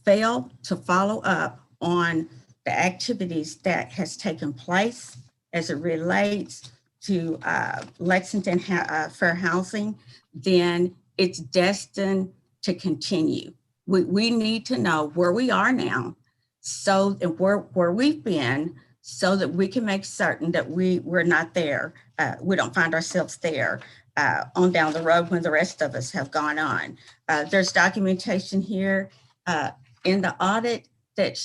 fail to follow up on the activities that has taken place as it relates to Lexington Fair Housing, then it's destined to continue. We need to know where we are now, so and where we've been, so that we can make certain that we're not there. We don't find ourselves there on down the road when the rest of us have gone on. There's documentation here in the audit that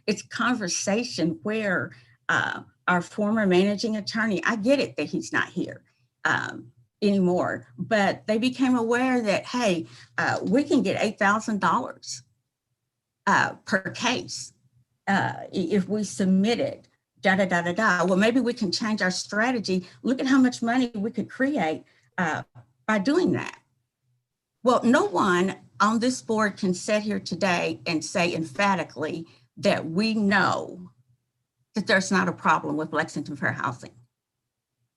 it's conversation where our former managing attorney, I get it that he's not here anymore, but they became aware that, hey, we can get $8,000 per case if we submit it, Well, maybe we can change our strategy. Look at how much money we could create by doing that. Well, no one on this board can sit here today and say emphatically that we know that there's not a problem with Lexington Fair Housing.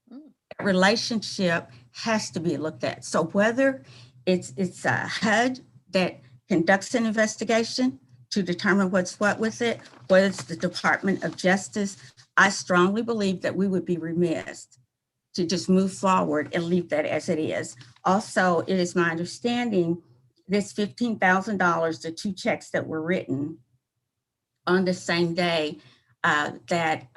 That relationship has to be looked at. So whether it's a HUD that conducts an investigation to determine what's what with it, whether it's the Department of Justice, I strongly believe that we would be remiss to just move forward and leave that as it is. Also, it is my understanding this $15,000, the two checks that were written on the same day that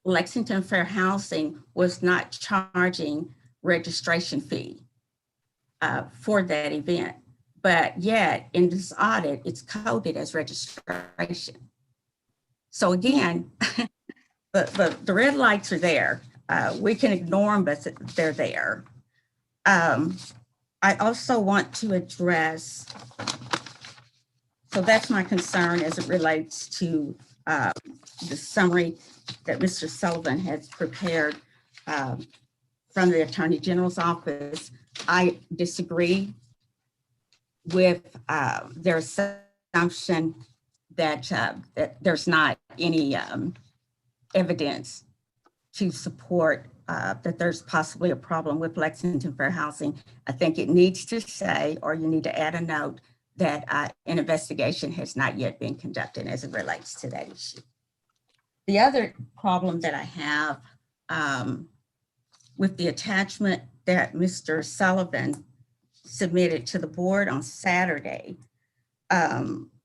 Lexington Fair Housing was not charging registration fee for that event. But yet in this audit, it's coded as registration. So again, the red lights are there. We can ignore them, but they're there. I also want to address, so that's my concern as it relates to the summary that Mr. Sullivan has prepared from the Attorney General's office. I disagree with their assumption that, that there's not any evidence to support that there's possibly a problem with Lexington Fair Housing. I think it needs to say, or you need to add a note, that an investigation has not yet been conducted as it relates to that issue. The other problem that I have with the attachment that Mr. Sullivan submitted to the board on Saturday,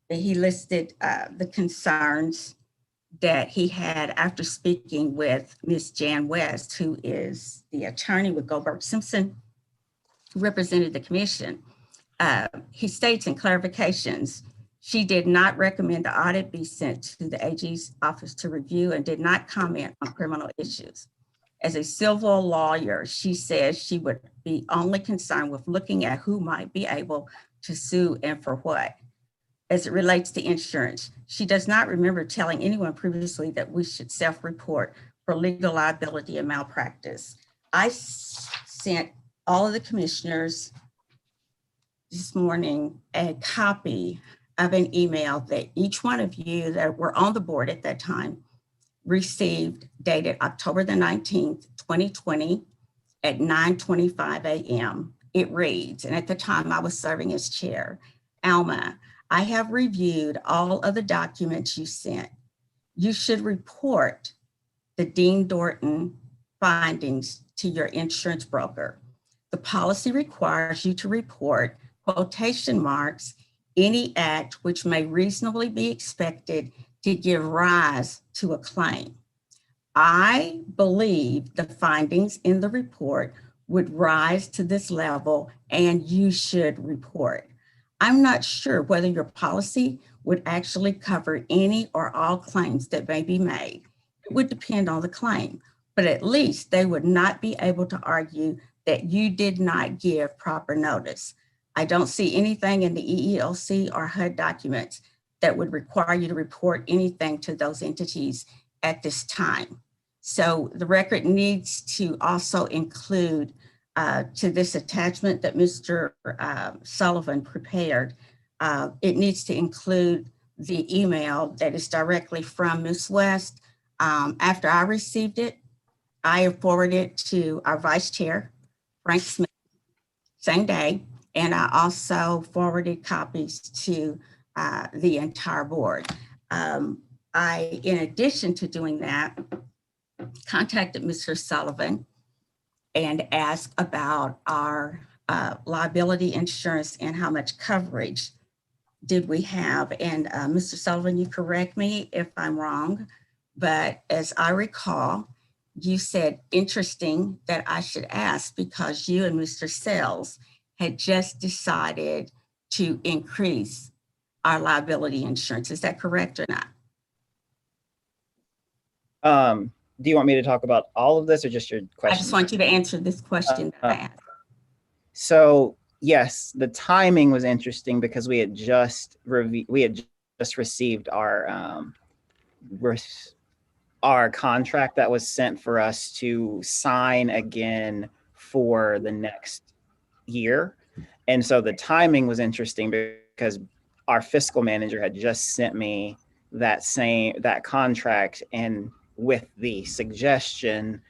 he listed the concerns that he had after speaking with Ms. Jan West, who is the attorney with Goldberg Simpson, who represented the commission. He states in clarifications, she did not recommend the audit be sent to the AG's office to review and did not comment on criminal issues. As a civil lawyer, she says she would be only concerned with looking at who might be able to sue and for what. As it relates to insurance, she does not remember telling anyone previously that we should self-report for legal liability and malpractice. I sent all of the commissioners this morning a copy of an email that each one of you that were on the board at that time received, dated October the 19th, 2020 at 9:25 a.m. It reads, and at the time I was serving as chair, Alma, I have reviewed all of the documents you sent. You should report the Dean Dorton findings to your insurance broker. The policy requires you to report, quotation marks, any act which may reasonably be expected to give rise to a claim. I believe the findings in the report would rise to this level and you should report. I'm not sure whether your policy would actually cover any or all claims that may be made. It would depend on the claim, but at least they would not be able to argue that you did not give proper notice. I don't see anything in the EEOC or HUD documents that would require you to report anything to those entities at this time. So the record needs to also include to this attachment that Mr. Sullivan prepared, it needs to include the email that is directly from Ms. West. After I received it, I forwarded it to our vice chair, Frank Smith, same day, and I also forwarded copies to the entire board. I, in addition to doing that, contacted Mr. Sullivan and asked about our liability insurance and how much coverage did we have. And Mr. Sullivan, you correct me if I'm wrong, but as I recall, you said, interesting that I should ask because you and Mr. Sells had just decided to increase our liability insurance. Is that correct or not? Do you want me to talk about all of this or just your question? I just want you to answer this question that I asked. So yes, the timing was interesting because we had just received our contract that was sent for us to sign again for the next year. And so the timing was interesting because our fiscal manager had just sent me that contract, and with the suggestion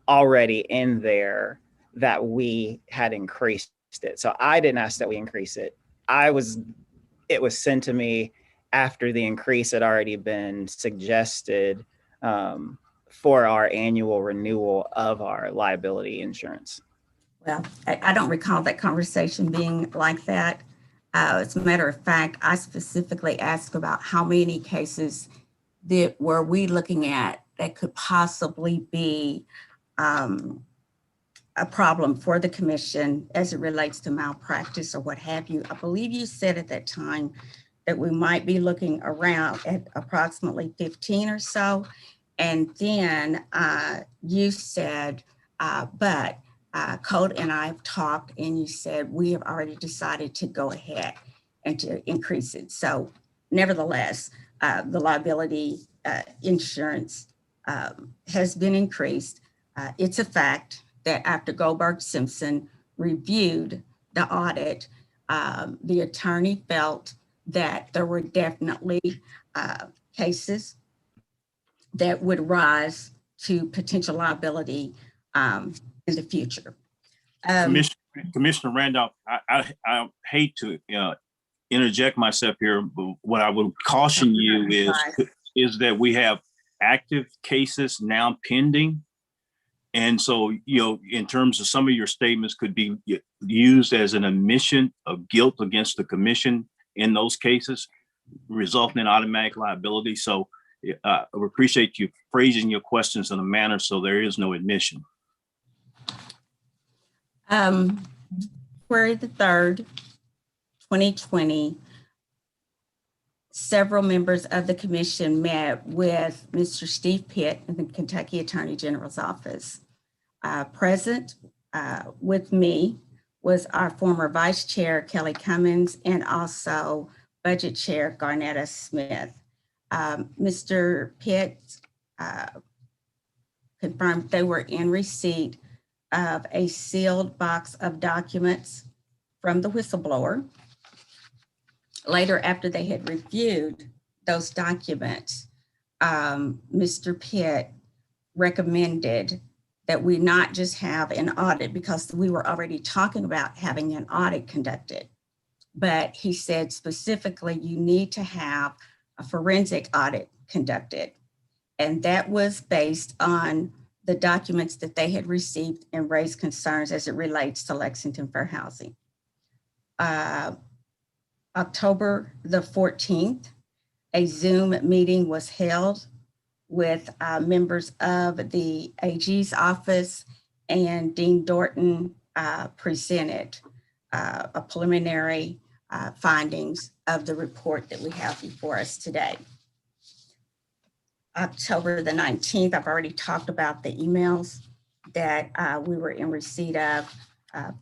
already in there that we had increased it. So I didn't ask that we increase it. It was sent to me after the increase had already been suggested for our annual renewal of our liability insurance. Well, I don't recall that conversation being like that. As a matter of fact, I specifically asked about how many cases were we looking at that could possibly be a problem for the commission as it relates to malpractice or what have you. I believe you said at that time that we might be looking around at approximately 15 or so. And then you said, but Code and I have talked and you said, we have already decided to go ahead and to increase it. So nevertheless, the liability insurance has been increased. It's a fact that after Goldberg Simpson reviewed the audit, the attorney felt that there were definitely cases that would rise to potential liability in the future. Commissioner Randolph, I hate to interject myself here, but what I would caution you is that we have active cases now pending. And so, in terms of some of your statements could be used as an admission of guilt against the commission in those cases, resulting in automatic liability. So I appreciate you phrasing your questions in a manner so there is no admission. February the 3rd, 2020, several members of the commission met with Mr. Steve Pitt in the Kentucky Attorney General's office. Present with me was our former Vice Chair, Kelly Cummins, and also Budget Chair, Garnetta Smith. Mr. Pitt confirmed they were in receipt of a sealed box of documents from the whistleblower. Later, after they had reviewed those documents, Mr. Pitt recommended that we not just have an audit, because we were already talking about having an audit conducted, but he said specifically you need to have a forensic audit conducted. And that was based on the documents that they had received and raised concerns as it relates to Lexington Fair Housing. October the 14th, a Zoom meeting was held with members of the AG's office, and Dean Dorton presented a preliminary findings of the report that we have before us today. October the 19th, I've already talked about the emails that we were in receipt of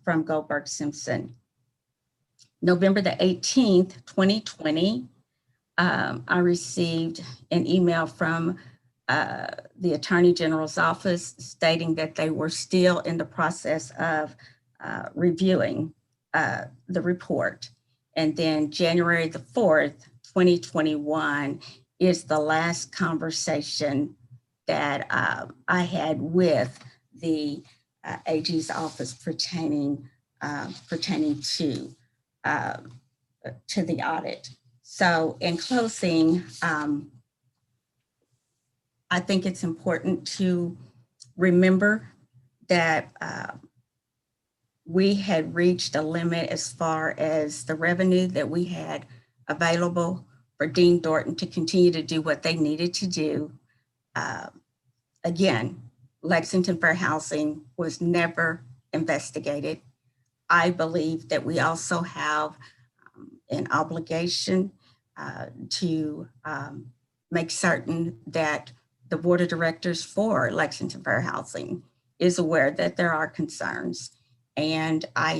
from Goldberg Simpson. November the 18th, 2020, I received an email from the Attorney General's office stating that they were still in the process of reviewing the report. And then January the 4th, 2021 is the last conversation that I had with the AG's office pertaining to the audit. So in closing, I think it's important to remember that we had reached a limit as far as the revenue that we had available for Dean Dorton to continue to do what they needed to do. Again, Lexington Fair Housing was never investigated. I believe that we also have an obligation to make certain that the board of directors for Lexington Fair Housing is aware that there are concerns. And I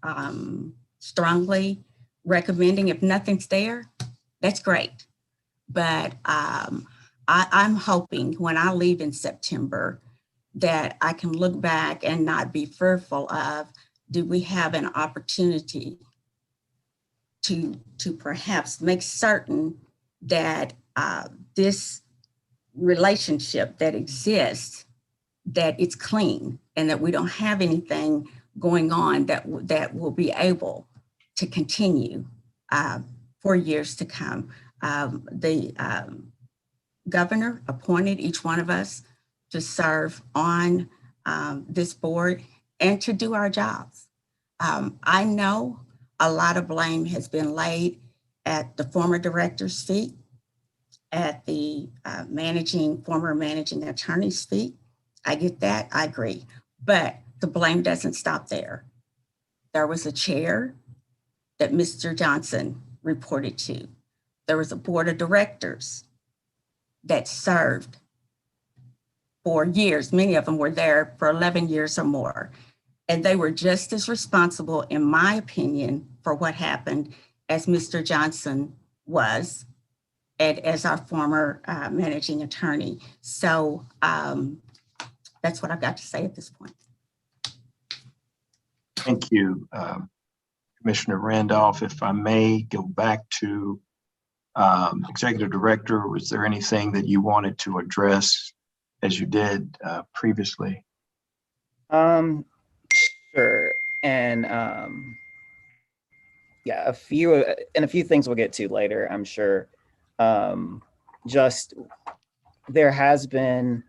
am strongly recommending, if nothing's there, that's great. But I'm hoping when I leave in September that I can look back and not be fearful of, do we have an opportunity to perhaps make certain that this relationship that exists, that it's clean and that we don't have anything going on that will be able to continue for years to come. The governor appointed each one of us to serve on this board and to do our jobs. I know a lot of blame has been laid at the former director's feet, at the former managing attorney's feet. I get that, I agree, but the blame doesn't stop there. There was a chair that Mr. Johnson reported to. There was a board of directors that served for years. Many of them were there for 11 years or more. And they were just as responsible, in my opinion, for what happened as Mr. Johnson was, and as our former managing attorney. So that's what I've got to say at this point. Thank you, Commissioner Randolph. If I may go back to Executive Director, was there anything that you wanted to address as you did previously? Sure. And yeah, a few things we'll get to later, I'm sure. Just there has been.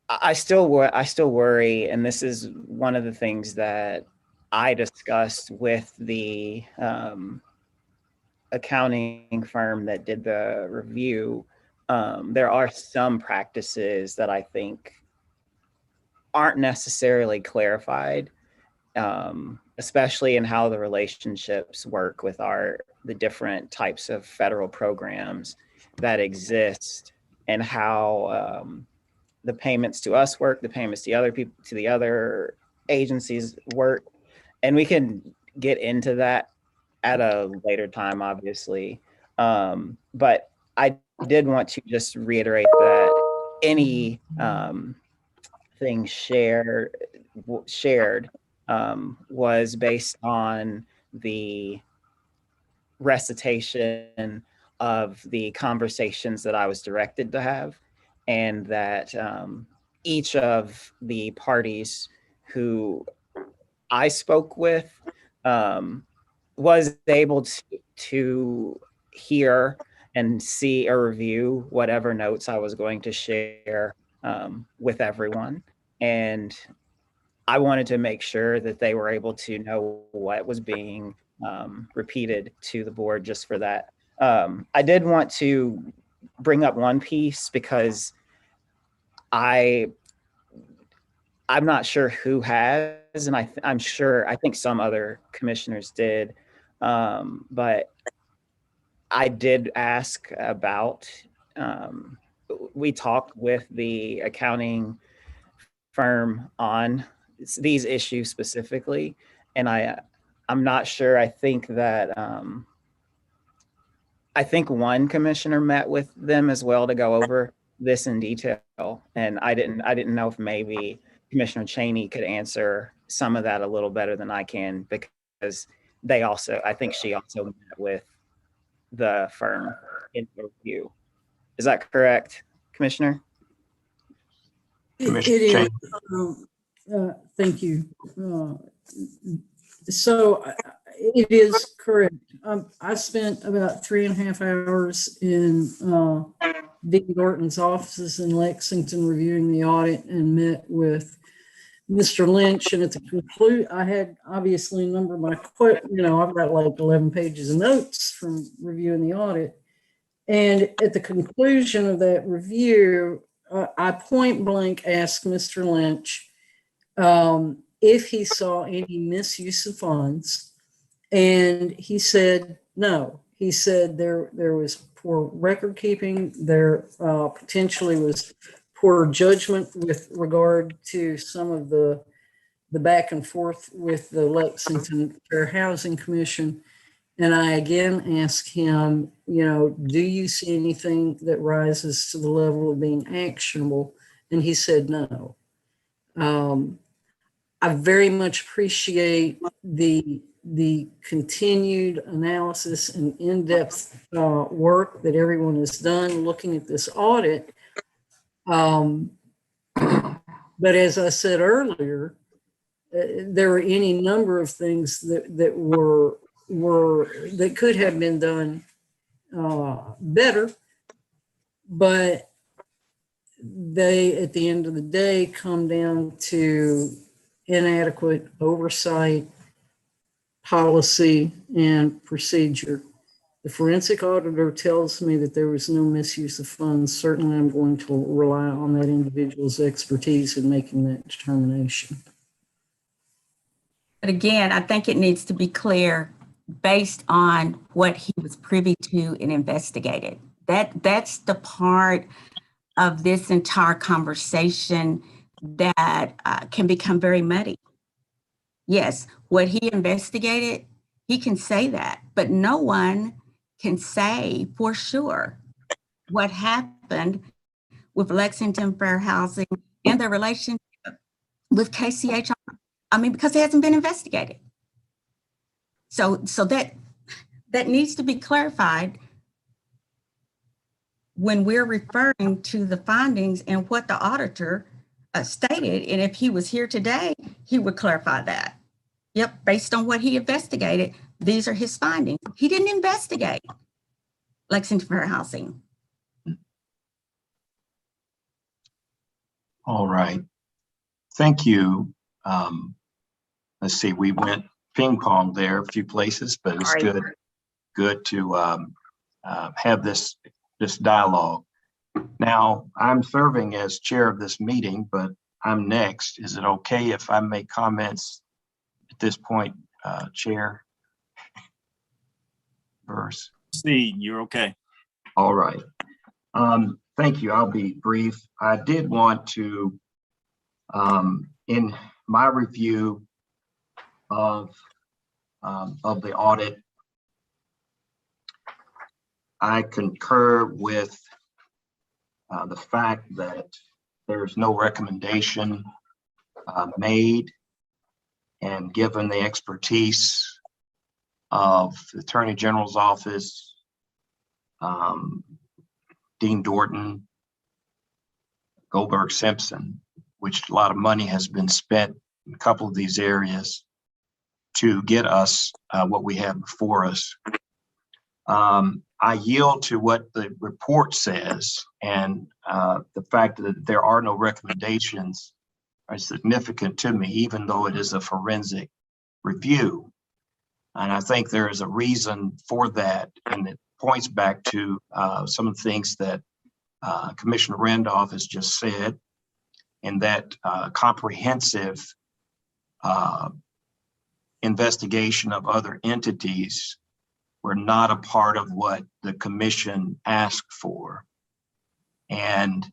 I still worry, and this is one of the things that I discussed with the accounting firm that did the review. There are some practices that I think aren't necessarily clarified, especially in how the relationships work with the different types of federal programs that exist, and how the payments to us work, the payments to other people, to the other agencies work. And we can get into that at a later time, obviously. But I did want to just reiterate that any thing shared was based on the recitation of the conversations that I was directed to have, and that each of the parties who I spoke with was able to hear and see or review whatever notes I was going to share with everyone. And I wanted to make sure that they were able to know what was being repeated to the board just for that. I did want to bring up one piece because I'm not sure who has, and I think some other commissioners did, but I did ask about. We talked with the accounting firm on these issues specifically, and I'm not sure. I think that I think one commissioner met with them as well to go over this in detail, and I didn't know if maybe Commissioner Cheney could answer some of that a little better than I can, because I think she also met with the firm in review. Is that correct, Commissioner? It is. Thank you. So it is correct. I spent about 3.5 hours in Dean Dorton's offices in Lexington reviewing the audit, and met with Mr. Lynch. And at the conclude, I had obviously a number of my I've got like 11 pages of notes from reviewing the audit. And at the conclusion of that review, I point blank asked Mr. Lynch if he saw any misuse of funds, and he said no. He said there was poor record keeping, there potentially was poor judgment with regard to some of the back and forth with the Lexington Fair Housing Commission. And I again asked him, do you see anything that rises to the level of being actionable? And he said no. I very much appreciate the continued analysis and in-depth work that everyone has done looking at this audit. But as I said earlier, there were any number of things that could have been done better, but they, at the end of the day, come down to inadequate oversight, policy, and procedure. The forensic auditor tells me that there was no misuse of funds. Certainly, I'm going to rely on that individual's expertise in making that determination. But again, I think it needs to be clear based on what he was privy to and investigated. That's the part of this entire conversation that can become very muddy. Yes, what he investigated, he can say that, but no one can say for sure what happened with Lexington Fair Housing and their relationship with KCHR. I mean, because it hasn't been investigated. So that needs to be clarified when we're referring to the findings and what the auditor stated. And if he was here today, he would clarify that. Yep, based on what he investigated, these are his findings. He didn't investigate Lexington Fair Housing. All right. Thank you. Let's see, we went ping pong there a few places, but it's Sorry. good to have this dialogue. Now, I'm serving as chair of this meeting, but I'm next. Is it okay if I make comments at this point, Chair Verse? See, you're okay. All right. Thank you. I'll be brief. I did want to, in my review of the audit, I concur with the fact that there's no recommendation made, and given the expertise of the Attorney General's office, Dean Dorton, Goldberg Simpson, which a lot of money has been spent in a couple of these areas to get us what we have before us. I yield to what the report says, and the fact that there are no recommendations are significant to me, even though it is a forensic review. And I think there is a reason for that, and it points back to some of the things that Commissioner Randolph has just said, and that comprehensive investigation of other entities were not a part of what the commission asked for. And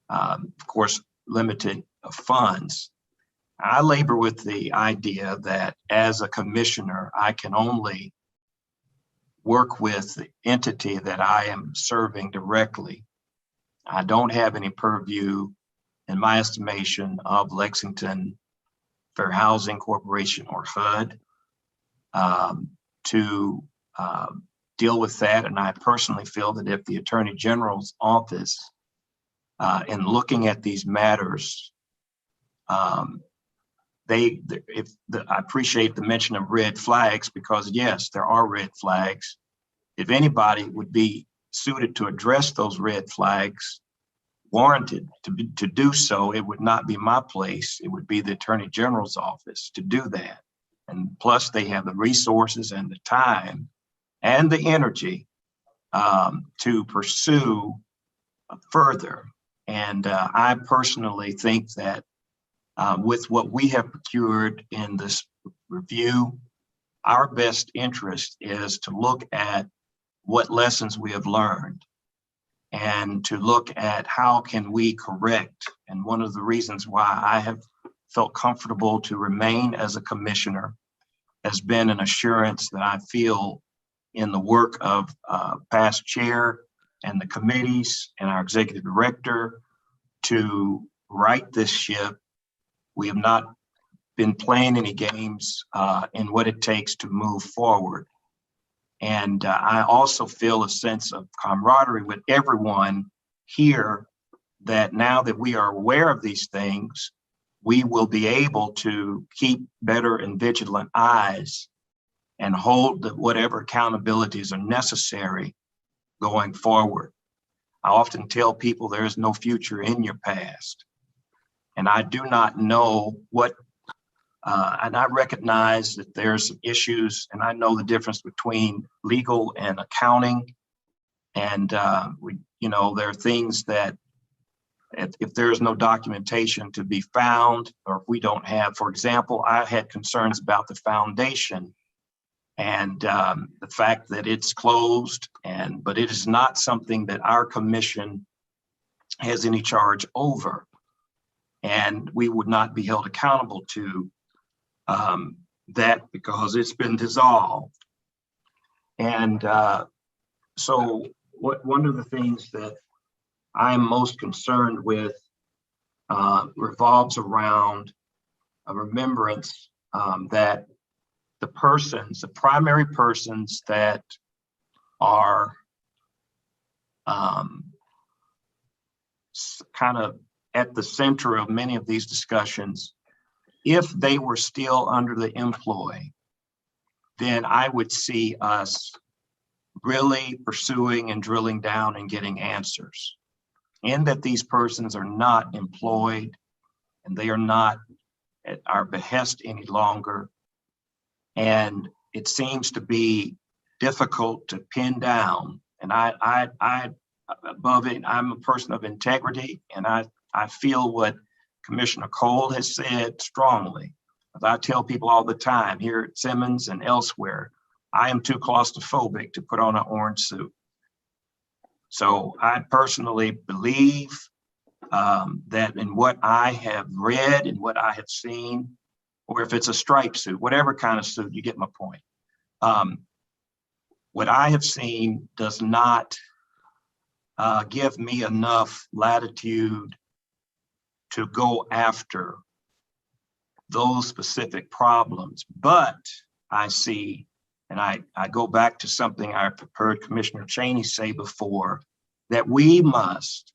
of course, limited funds. I labor with the idea that as a commissioner, I can only work with the entity that I am serving directly. I don't have any purview, in my estimation, of Lexington Fair Housing Corporation or HUD to deal with that. And I personally feel that if the Attorney General's office, in looking at these matters, I appreciate the mention of red flags, because yes, there are red flags. If anybody would be suited to address those red flags, warranted to do so, it would not be my place. It would be the Attorney General's office to do that. And plus they have the resources and the time and the energy to pursue further. And I personally think that with what we have procured in this review, our best interest is to look at what lessons we have learned and to look at how can we correct. And one of the reasons why I have felt comfortable to remain as a commissioner has been an assurance that I feel in the work of past chair and the committees and our executive director to right this ship. We have not been playing any games in what it takes to move forward. And I also feel a sense of camaraderie with everyone here, that now that we are aware of these things, we will be able to keep better and vigilant eyes and hold whatever accountabilities are necessary going forward. I often tell people there is no future in your past. And I do not know what, and I recognize that there's some issues, and I know the difference between legal and accounting. And there are things that if there's no documentation to be found, or if we don't have, for example, I had concerns about the foundation and the fact that it's closed, but it is not something that our commission has any charge over. And we would not be held accountable to that because it's been dissolved. And so one of the things that I'm most concerned with revolves around a remembrance that the primary persons that are kind of at the center of many of these discussions if they were still under the employ, then I would see us really pursuing and drilling down and getting answers. And that these persons are not employed and they are not at our behest any longer. And it seems to be difficult to pin down. And I above it, I'm a person of integrity, and I feel what Commissioner Cole has said strongly. As I tell people all the time here at Simmons and elsewhere, I am too claustrophobic to put on an orange suit. So I personally believe that in what I have read and what I have seen, or if it's a striped suit, whatever kind of suit, you get my point. What I have seen does not give me enough latitude to go after those specific problems. But I see, and I go back to something I heard Commissioner Cheney say before, that we must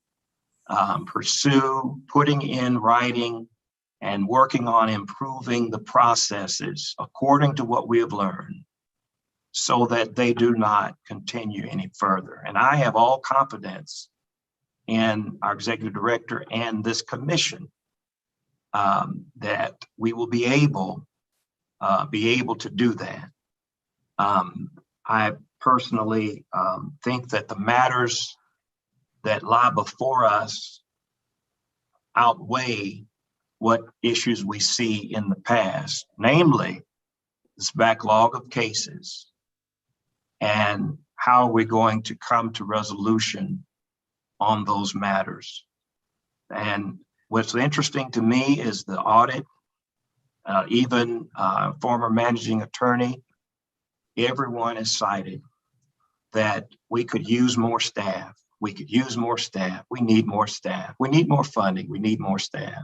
pursue putting in writing and working on improving the processes according to what we have learned, so that they do not continue any further. And I have all confidence in our executive director and this commission that we will be able to do that. I personally think that the matters that lie before us outweigh what issues we see in the past, namely this backlog of cases, and how are we going to come to resolution on those matters. And what's interesting to me is the audit, even former managing attorney, everyone has cited that we could use more staff. We could use more staff. We need more staff. We need more funding. We need more staff.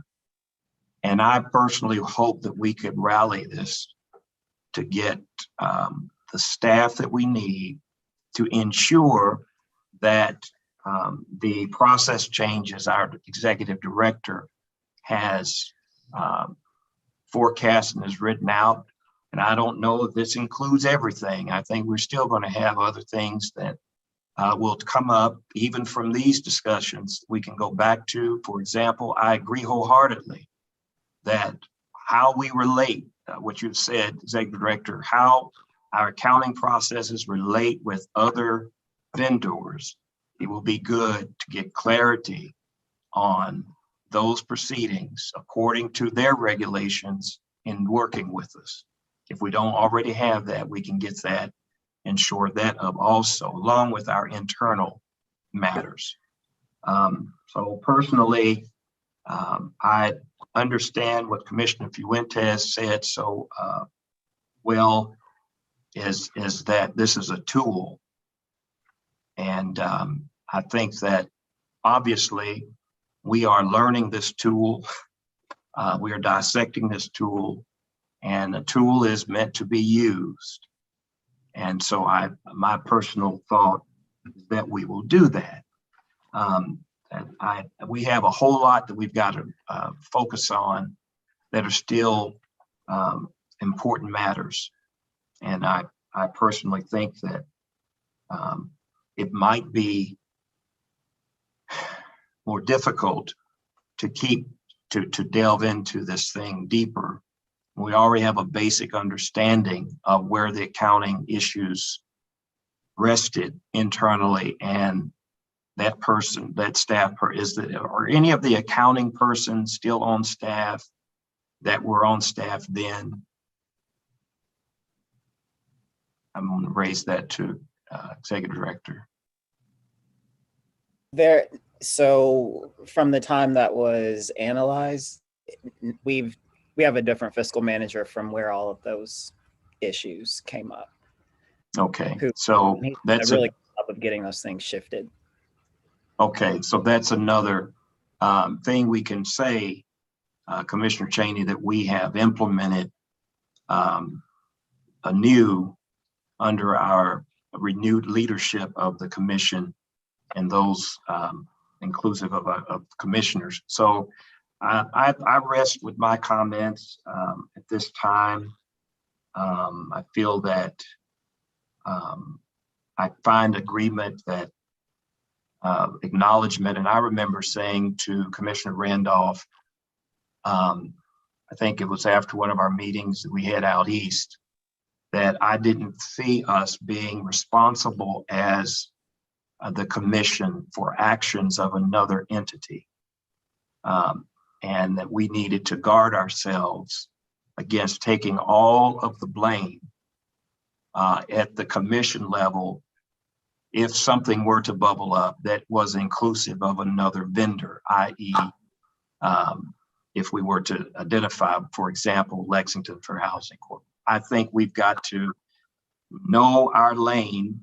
And I personally hope that we could rally this to get the staff that we need to ensure that the process changes our executive director has forecast and has written out. And I don't know if this includes everything. I think we're still going to have other things that will come up even from these discussions we can go back to. For example, I agree wholeheartedly that how we relate, what you've said, Executive Director, how our accounting processes relate with other vendors. It will be good to get clarity on those proceedings according to their regulations in working with us. If we don't already have that, we can get that and shore that up also, along with our internal matters. So personally, I understand what Commissioner Fuentes said so well, is that this is a tool. And I think that obviously we are learning this tool. We are dissecting this tool, and the tool is meant to be used. And so my personal thought is that we will do that. We have a whole lot that we've got to focus on that are still important matters. And I personally think that it might be more difficult to delve into this thing deeper. We already have a basic understanding of where the accounting issues rested internally, and that person, that staff, or any of the accounting persons still on staff that were on staff then? I'm going to raise that to Executive Director. So from the time that was analyzed, we have a different fiscal manager from where all of those issues came up. Okay, so that's a really good job of getting those things shifted. Okay, so that's another thing we can say, Commissioner Cheney, that we have implemented anew under our renewed leadership of the commission and those inclusive of commissioners. So I rest with my comments at this time. I feel that I find agreement that acknowledgement, and I remember saying to Commissioner Randolph, I think it was after one of our meetings that we had out east, that I didn't see us being responsible as the commission for actions of another entity. And that we needed to guard ourselves against taking all of the blame at the commission level if something were to bubble up that was inclusive of another vendor, i.e. If we were to identify, for example, Lexington Fair Housing Corp. I think we've got to know our lane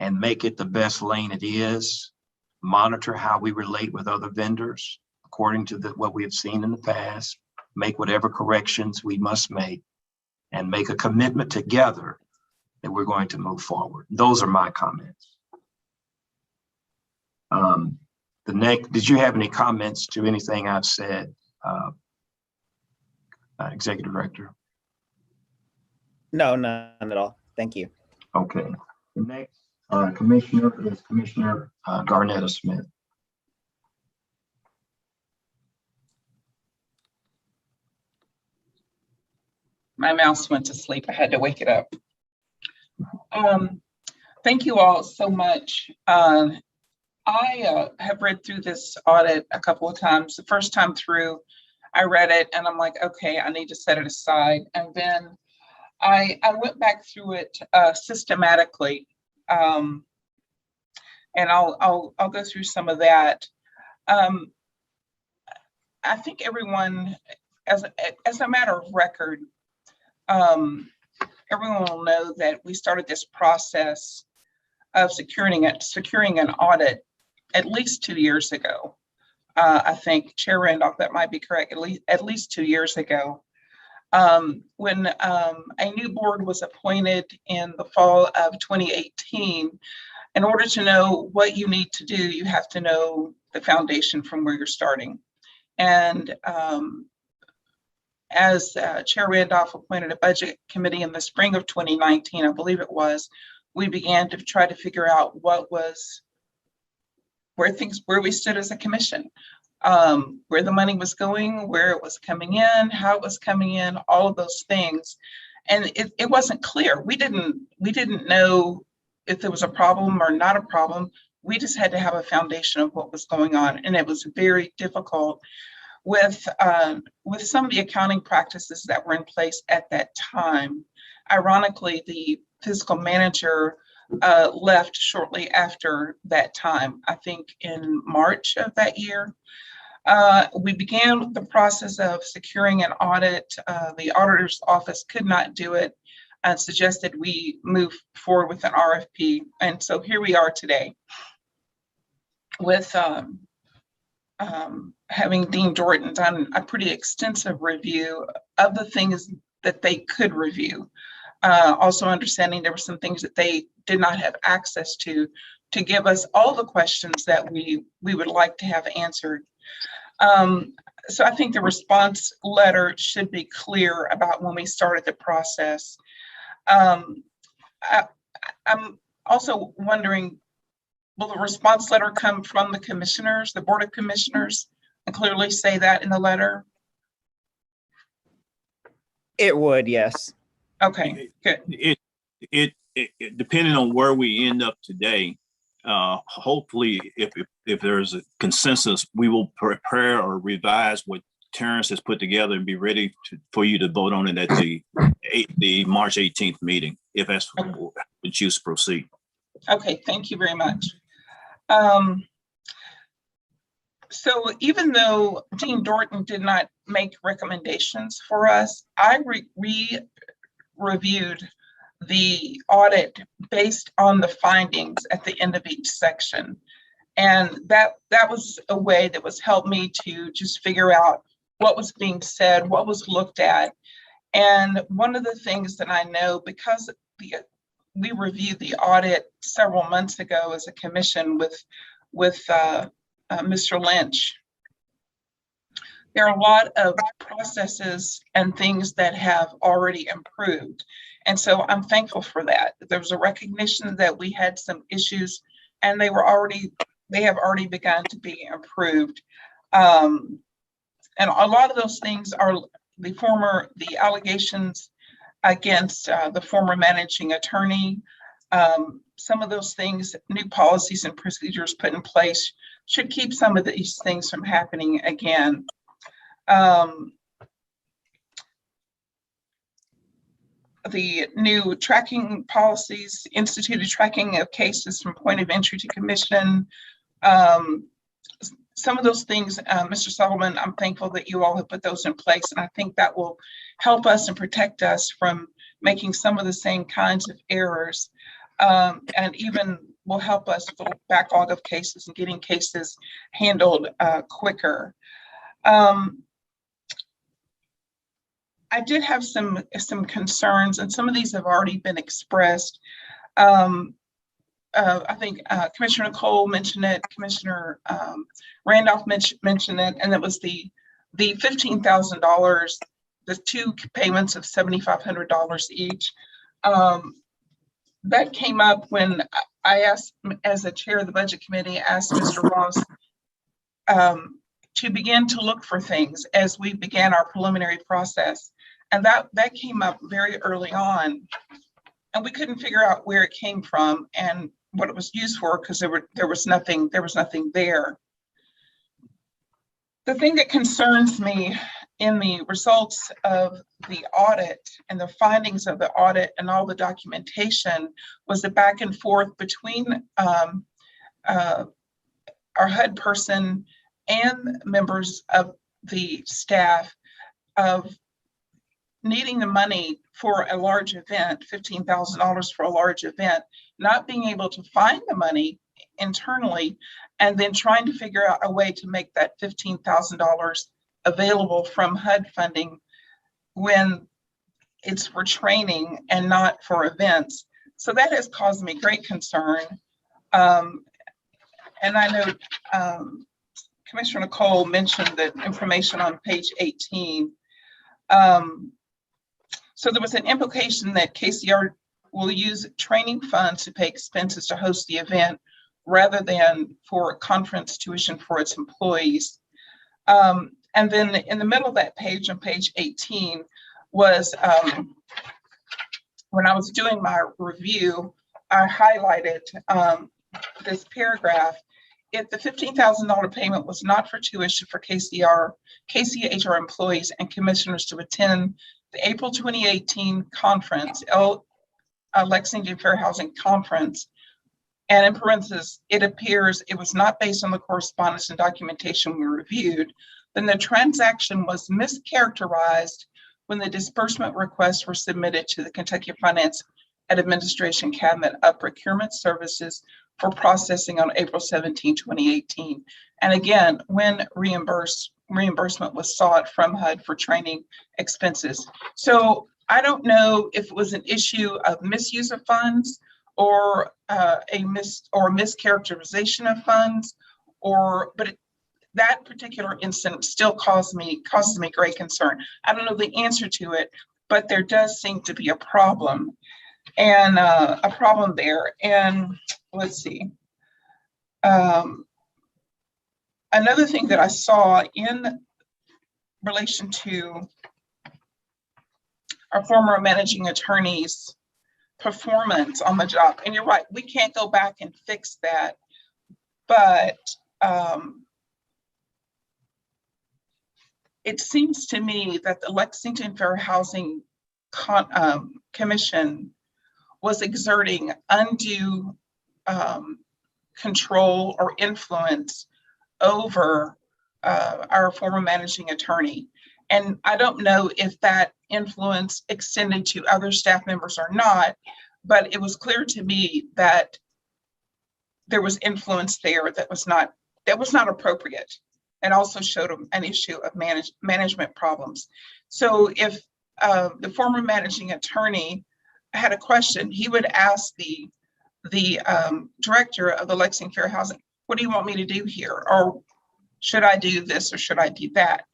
and make it the best lane it is, monitor how we relate with other vendors according to what we have seen in the past, make whatever corrections we must make, and make a commitment together that we're going to move forward. Those are my comments. Did you have any comments to anything I've said, Executive Director? No, none at all. Thank you. Okay. The next commissioner is Commissioner Garnetta Smith. My mouse went to sleep. I had to wake it up. Thank you all so much. I have read through this audit a couple of times. The first time through, I read it and I'm like, okay, I need to set it aside. And then I went back through it systematically, and I'll go through some of that. I think everyone, as a matter of record, everyone will know that we started this process of securing an audit at least 2 years ago. I think Chair Randolph, that might be correct, at least 2 years ago. When a new board was appointed in the fall of 2018, in order to know what you need to do, you have to know the foundation from where you're starting. And as Chair Randolph appointed a budget committee in the spring of 2019, I believe it was, we began to try to figure out where we stood as a commission, where the money was going, where it was coming in, how it was coming in, all of those things. And it wasn't clear. We didn't know if there was a problem or not a problem. We just had to have a foundation of what was going on. And it was very difficult with some of the accounting practices that were in place at that time. Ironically, the fiscal manager left shortly after that time, I think in March of that year. We began the process of securing an audit. The auditor's office could not do it and suggested we move forward with an RFP. And so here we are today with having Dean Dorton done a pretty extensive review of the things that they could review. Also understanding there were some things that they did not have access to give us all the questions that we would like to have answered. So I think the response letter should be clear about when we started the process. I'm also wondering, will the response letter come from the commissioners, the Board of Commissioners, and clearly say that in the letter? It would, yes. Okay, good. It depending on where we end up today, hopefully if there's a consensus, we will prepare or revise what Terrence has put together and be ready for you to vote on it at the March 18th meeting, if that's what we choose to proceed. Okay, thank you very much. So even though Dean Dorton did not make recommendations for us, I reviewed the audit based on the findings at the end of each section. And that was a way that was helped me to just figure out what was being said, what was looked at. And one of the things that I know, because we reviewed the audit several months ago as a commission with Mr. Lynch, there are a lot of processes and things that have already improved. And so I'm thankful for that. There was a recognition that we had some issues and they have already begun to be improved. And a lot of those things are the allegations against the former managing attorney. Some of those things, new policies and procedures put in place should keep some of these things from happening again. The new tracking policies, instituted tracking of cases from point of entry to commission. Some of those things, Mr. Solomon, I'm thankful that you all have put those in place, and I think that will help us and protect us from making some of the same kinds of errors, and even will help us with the backlog of cases and getting cases handled quicker. I did have some concerns, and some of these have already been expressed. I think Commissioner Cole mentioned it, Commissioner Randolph mentioned it, and it was the $15,000, the two payments of $7,500 each. That came up when I asked, as the chair of the budget committee, asked Mr. Ross to begin to look for things as we began our preliminary process. And that came up very early on, and we couldn't figure out where it came from and what it was used for, because there was nothing there. The thing that concerns me in the results of the audit and the findings of the audit and all the documentation was the back and forth between our HUD person and members of the staff of needing the money for a large event, $15,000 for a large event, not being able to find the money internally, and then trying to figure out a way to make that $15,000 available from HUD funding when it's for training and not for events. So that has caused me great concern. And I know Commissioner Nicole mentioned the information on page 18. So there was an implication that KCR will use training funds to pay expenses to host the event rather than for conference tuition for its employees. And then in the middle of that page, on page 18, was when I was doing my review, I highlighted this paragraph. If the $15,000 payment was not for tuition for KCHR employees and commissioners to attend the April 2018 conference, Lexington Fair Housing Conference, and in parentheses, it appears it was not based on the correspondence and documentation we reviewed, then the transaction was mischaracterized when the disbursement requests were submitted to the Kentucky Finance and Administration Cabinet of Procurement Services for processing on April 17, 2018. And again, when reimbursement was sought from HUD for training expenses. So I don't know if it was an issue of misuse of funds or a mischaracterization of funds, but that particular incident still causes me great concern. I don't know the answer to it, but there does seem to be a problem, and a problem there. And let's see. Another thing that I saw in relation to our former managing attorney's performance on the job, and you're right, we can't go back and fix that, but it seems to me that the Lexington Fair Housing Commission was exerting undue control or influence over our former managing attorney. And I don't know if that influence extended to other staff members or not, but it was clear to me that there was influence there that was not appropriate, and also showed an issue of management problems. So if the former managing attorney had a question, he would ask the director of the Lexington Fair Housing, what do you want me to do here? Or should I do this or should I do that?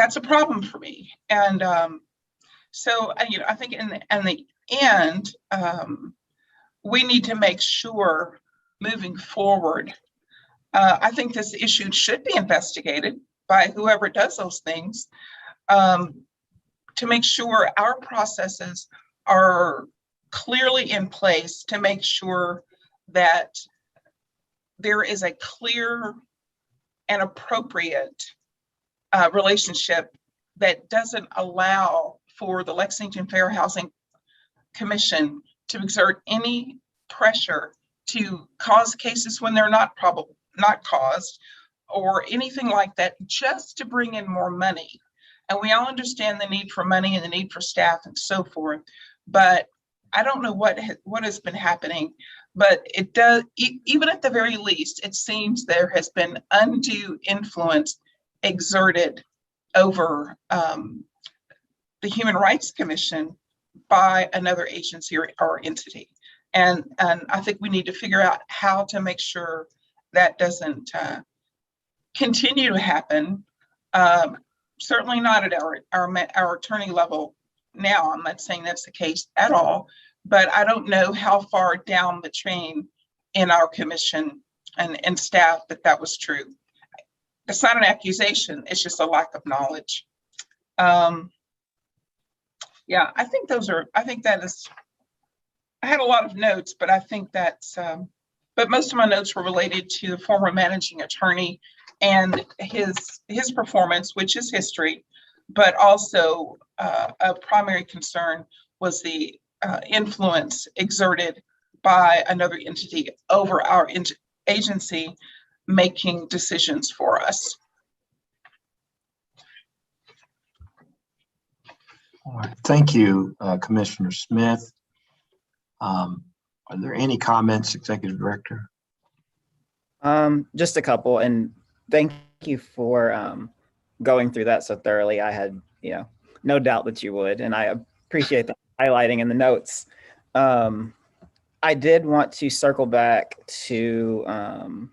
that's a problem for me. And so, I think in the end, we need to make sure moving forward, I think this issue should be investigated by whoever does those things, to make sure our processes are clearly in place, to make sure that there is a clear and appropriate relationship that doesn't allow for the Lexington Fair Housing Commission to exert any pressure to cause cases when they're not caused, or anything like that, just to bring in more money. And we all understand the need for money and the need for staff and so forth, but I don't know what has been happening, but it does, even at the very least, it seems there has been undue influence exerted over the Human Rights Commission by another agency or entity. And I think we need to figure out how to make sure that doesn't continue to happen. Certainly not at our attorney level now. I'm not saying that's the case at all, but I don't know how far down the chain in our commission and staff that was true. It's not an accusation, it's just a lack of knowledge. Yeah, I think that is, I had a lot of notes, but I think that's, but most of my notes were related to the former managing attorney and his performance, which is history, but also a primary concern was the influence exerted by another entity over our agency making decisions for us. All right. Thank you, Commissioner Smith. Are there any comments, Executive Director? Just a couple, and thank you for going through that so thoroughly. I had, no doubt that you would, and I appreciate the highlighting in the notes. I did want to circle back to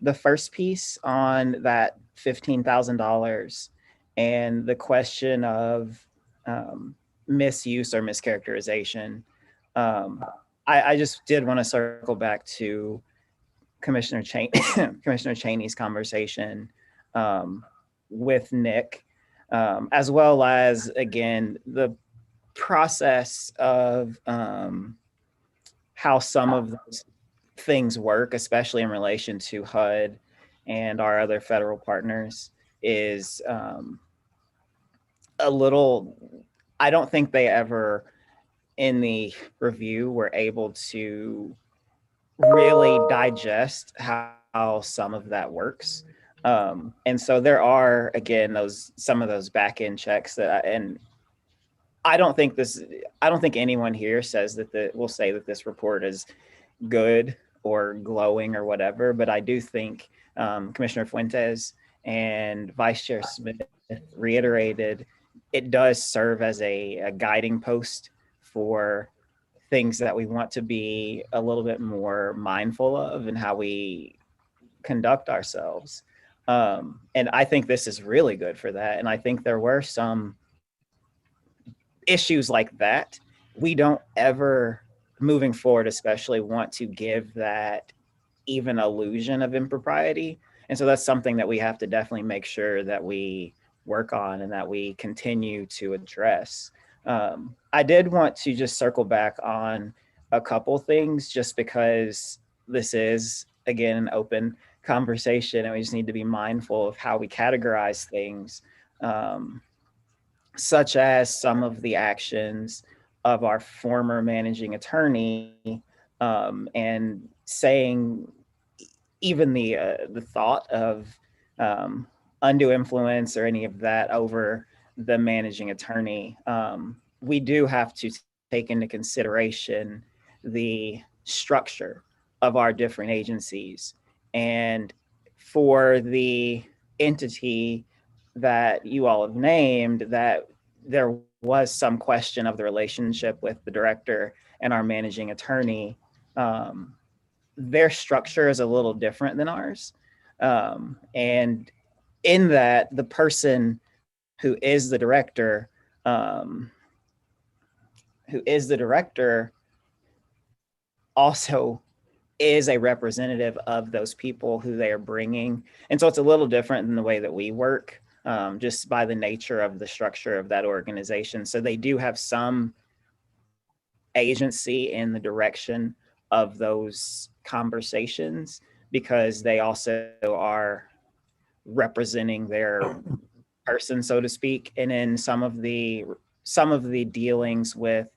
the first piece on that $15,000 and the question of misuse or mischaracterization. I just did want to circle back to Commissioner Cheney's conversation with Nick, as well as, again, the process of how some of those things work, especially in relation to HUD and our other federal partners, is a little, I don't think they ever in the review were able to really digest how some of that works. And so there are, again, some of those back end checks and I don't think anyone here says that will say that this report is good or glowing or whatever, but I do think Commissioner Fuentes and Vice Chair Smith reiterated it does serve as a guiding post for things that we want to be a little bit more mindful of and how we conduct ourselves. And I think this is really good for that. And I think there were some issues like that. We don't ever, moving forward, especially want to give that even illusion of impropriety. And so that's something that we have to definitely make sure that we work on and that we continue to address. I did want to just circle back on a couple things, just because this is, again, an open conversation and we just need to be mindful of how we categorize things, such as some of the actions of our former managing attorney, and saying even the thought of undue influence or any of that over the managing attorney. We do have to take into consideration the structure of our different agencies. And for the entity that you all have named, that there was some question of the relationship with the director and our managing attorney, their structure is a little different than ours. And in that the person who is the director, also is a representative of those people who they are bringing. And so it's a little different than the way that we work, just by the nature of the structure of that organization. So they do have some agency in the direction of those conversations because they also are representing their person, so to speak. And in some of the dealings with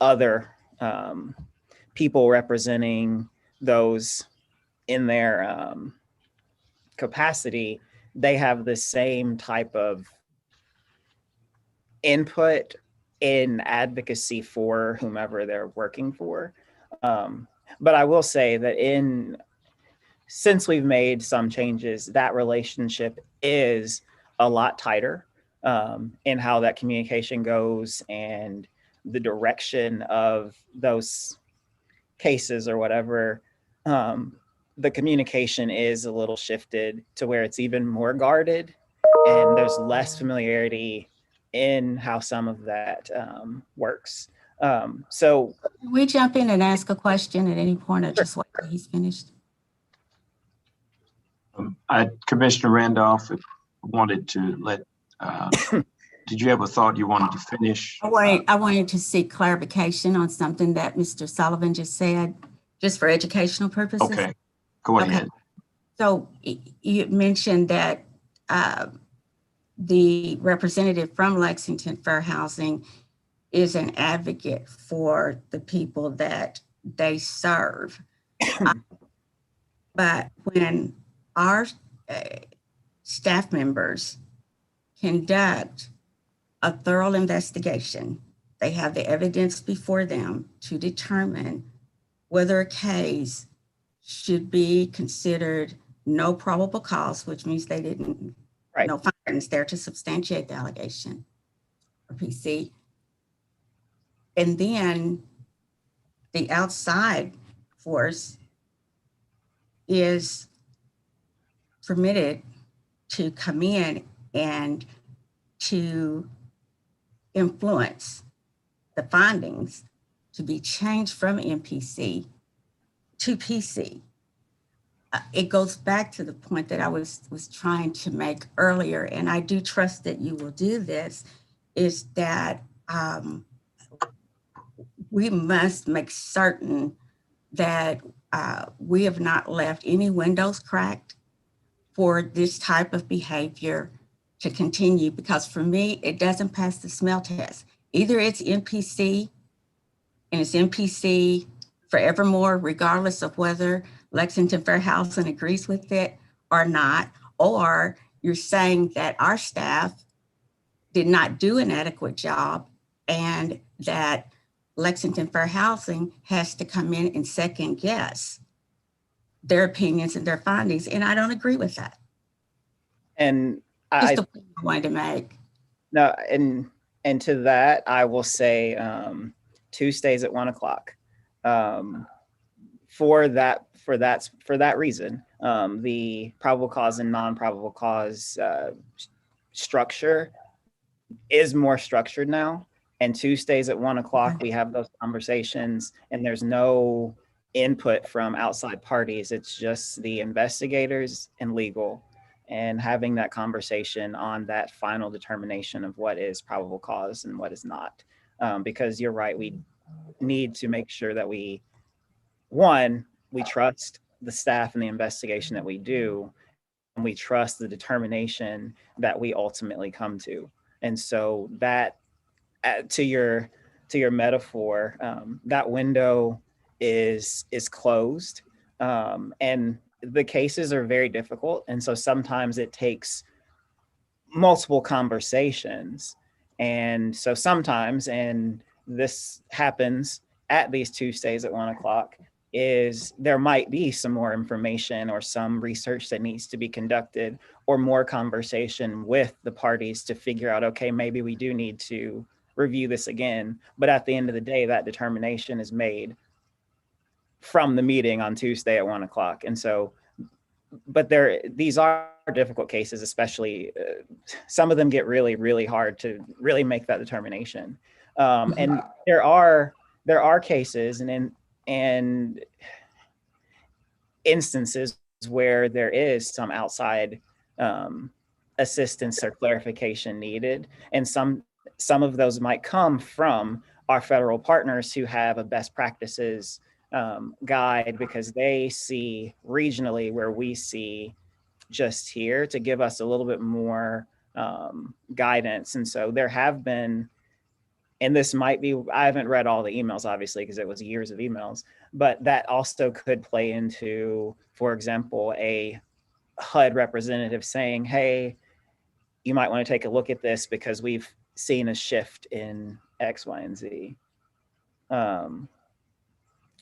other people representing those in their capacity, they have the same type of input in advocacy for whomever they're working for. But I will say that since we've made some changes, that relationship is a lot tighter in how that communication goes and the direction of those cases or whatever. The communication is a little shifted to where it's even more guarded and there's less familiarity in how some of that works. So Can we jump in and ask a question at any point or just wait till he's finished? Commissioner Randolph wanted to let, did you have a thought you wanted to finish? I wanted to seek clarification on something that Mr. Sullivan just said, just for educational purposes. Okay, go ahead. So you mentioned that the representative from Lexington Fair Housing is an advocate for the people that they serve. But when our staff members conduct a thorough investigation, they have the evidence before them to determine whether a case should be considered no probable cause, which means they didn't, no findings there to substantiate the allegation, or PC. And then the outside force is permitted to come in and to influence the findings to be changed from MPC to PC. It goes back to the point that I was trying to make earlier, and I do trust that you will do this, is that we must make certain that we have not left any windows cracked for this type of behavior to continue, because for me, it doesn't pass the smell test. Either it's MPC and it's MPC forevermore, regardless of whether Lexington Fair Housing agrees with it or not, or you're saying that our staff did not do an adequate job and that Lexington Fair Housing has to come in and second guess their opinions and their findings. And I don't agree with that. And Just a point I wanted to make. No, and to that, I will say Tuesdays at 1 o'clock. For that reason, the probable cause and non-probable cause structure is more structured now. And Tuesdays at 1 o'clock, we have those conversations, and there's no input from outside parties. It's just the investigators and legal, and having that conversation on that final determination of what is probable cause and what is not. Because you're right, we need to make sure that we trust the staff and the investigation that we do, and we trust the determination that we ultimately come to. And so that, to your metaphor, that window is closed, and the cases are very difficult. And so sometimes it takes multiple conversations. And so sometimes, and this happens at these Tuesdays at 1 o'clock, is there might be some more information or some research that needs to be conducted, or more conversation with the parties to figure out, okay, maybe we do need to review this again. But at the end of the day, that determination is made from the meeting on Tuesday at 1 o'clock. And so but these are difficult cases, especially some of them get really, really hard to really make that determination. And there are cases and instances where there is some outside assistance or clarification needed, and some of those might come from our federal partners who have a best practices guide, because they see regionally where we see just here, to give us a little bit more guidance. And so there have been, and this might be, I haven't read all the emails, obviously, because it was years of emails, but that also could play into, for example, a HUD representative saying, hey, you might want to take a look at this because we've seen a shift in X, Y, and Z.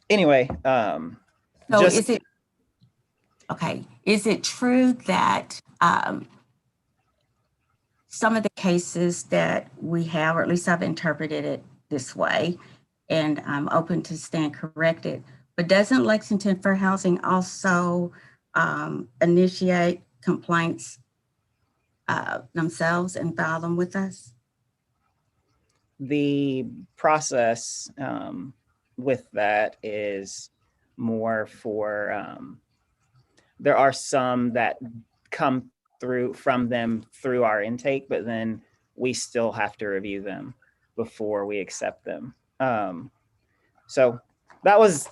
Anyway, So is it okay? Is it true that some of the cases that we have, or at least I've interpreted it this way, and I'm open to stand corrected, but doesn't Lexington Fair Housing also initiate complaints themselves and file them with us? The process with that is more for, there are some that come through our intake, but then we still have to review them before we accept them. So that was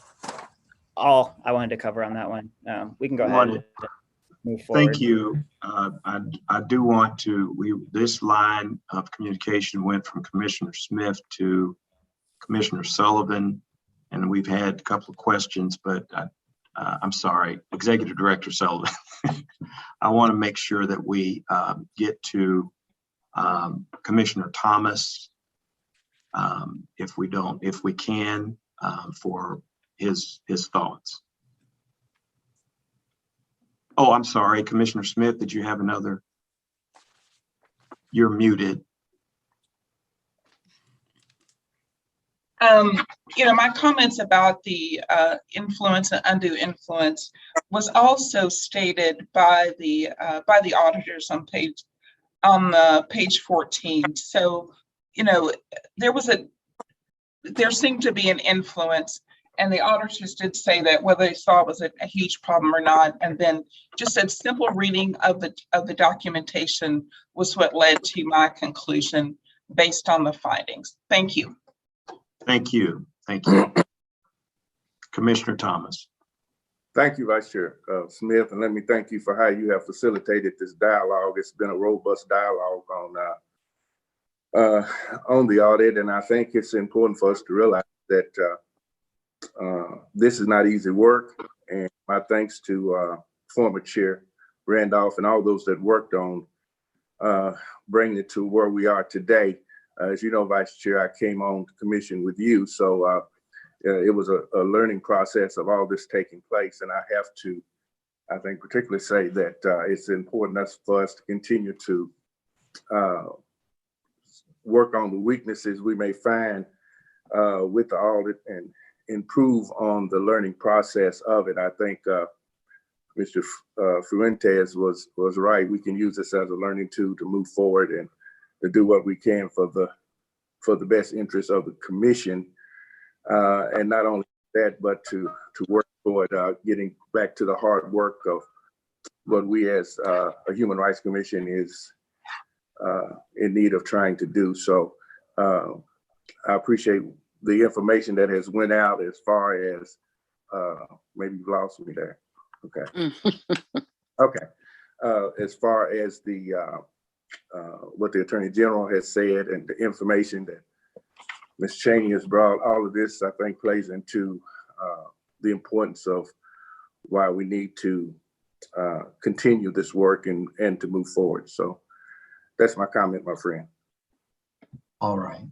all I wanted to cover on that one. We can go ahead and move forward. Thank you. I do want to, this line of communication went from Commissioner Smith to Commissioner Sullivan, and we've had a couple of questions, but I'm sorry, Executive Director Sullivan. I want to make sure that we get to Commissioner Thomas, if we can, for his thoughts. Oh, I'm sorry, Commissioner Smith, did you have another? You're muted. My comments about the influence and undue influence was also stated by the auditors on page 14. So, there seemed to be an influence, and the auditors did say that whether they saw it was a huge problem or not, and then just a simple reading of the documentation was what led to my conclusion based on the findings. Thank you. Thank you. Thank you. Commissioner Thomas. Thank you, Vice Chair Smith, and let me thank you for how you have facilitated this dialogue. It's been a robust dialogue on the audit, and I think it's important for us to realize that this is not easy work. And my thanks to former Chair Randolph and all those that worked on bringing it to where we are today. As you know, Vice Chair, I came on the commission with you, so it was a learning process of all this taking place. And I have to, I think, particularly say that it's important for us to continue to work on the weaknesses we may find with the audit and improve on the learning process of it. I think Mr. Fuentes was right. We can use this as a learning tool to move forward and to do what we can for the best interest of the commission, and not only that, but to work toward getting back to the hard work of what we as a Human Rights Commission is in need of trying to do. So I appreciate the information that has went out as far as maybe you've lost me there. Okay. Okay. As far as the what the Attorney General has said and the information that Ms. Cheney has brought, all of this, I think, plays into the importance of why we need to continue this work and to move forward. So that's my comment, my friend. All right.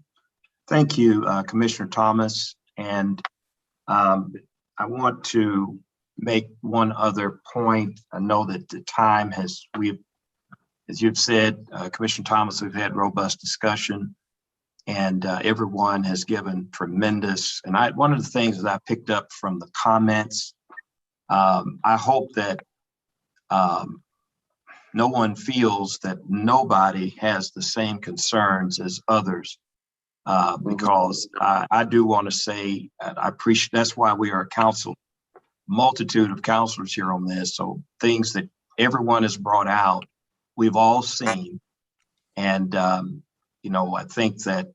Thank you, Commissioner Thomas. And I want to make one other point. I know that the time as you've said, Commissioner Thomas, we've had robust discussion, and everyone has given tremendous. And one of the things that I picked up from the comments, I hope that no one feels that nobody has the same concerns as others. Because I do want to say, I appreciate, that's why we are a council, multitude of counselors here on this. So things that everyone has brought out, we've all seen. And, you know, I think that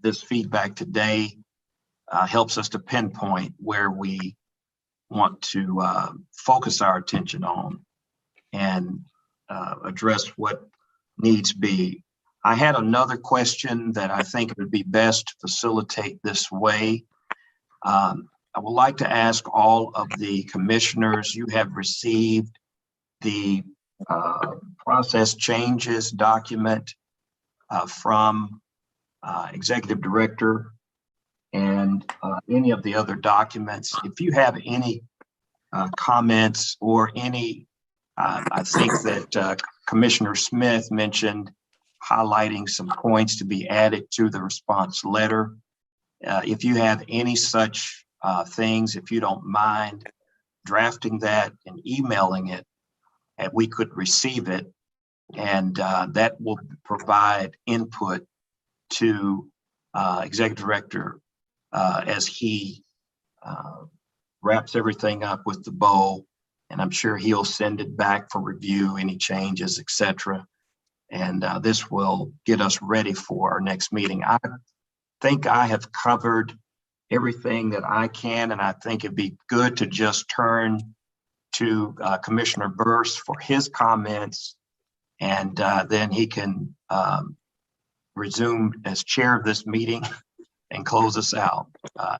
this feedback today helps us to pinpoint where we want to focus our attention on and address what needs be. I had another question that I think it would be best to facilitate this way. I would like to ask all of the commissioners, you have received the process changes document from Executive Director and any of the other documents. If you have any comments or any, I think that Commissioner Smith mentioned highlighting some points to be added to the response letter. If you have any such things, if you don't mind drafting that and emailing it, and we could receive it, and that will provide input to Executive Director as he wraps everything up with the bow, and I'm sure he'll send it back for review, any changes, etc. And this will get us ready for our next meeting. I think I have covered everything that I can, and I think it'd be good to just turn to Commissioner Burse for his comments, and then he can resume as chair of this meeting and close us out.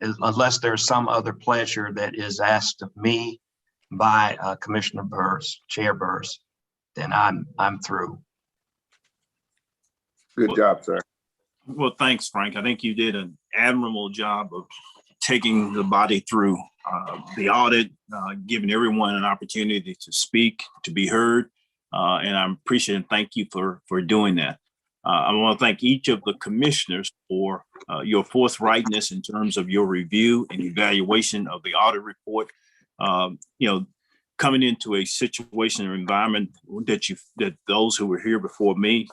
Unless there's some other pleasure that is asked of me by Commissioner Burse, Chair Burse, then I'm through. Good job, sir. Well, thanks, Frank. I think you did an admirable job of taking the body through the audit, giving everyone an opportunity to speak, to be heard. And I'm appreciative. Thank you for doing that. I want to thank each of the commissioners for your forthrightness in terms of your review and evaluation of the audit report. You know, coming into a situation or environment that those who were here before me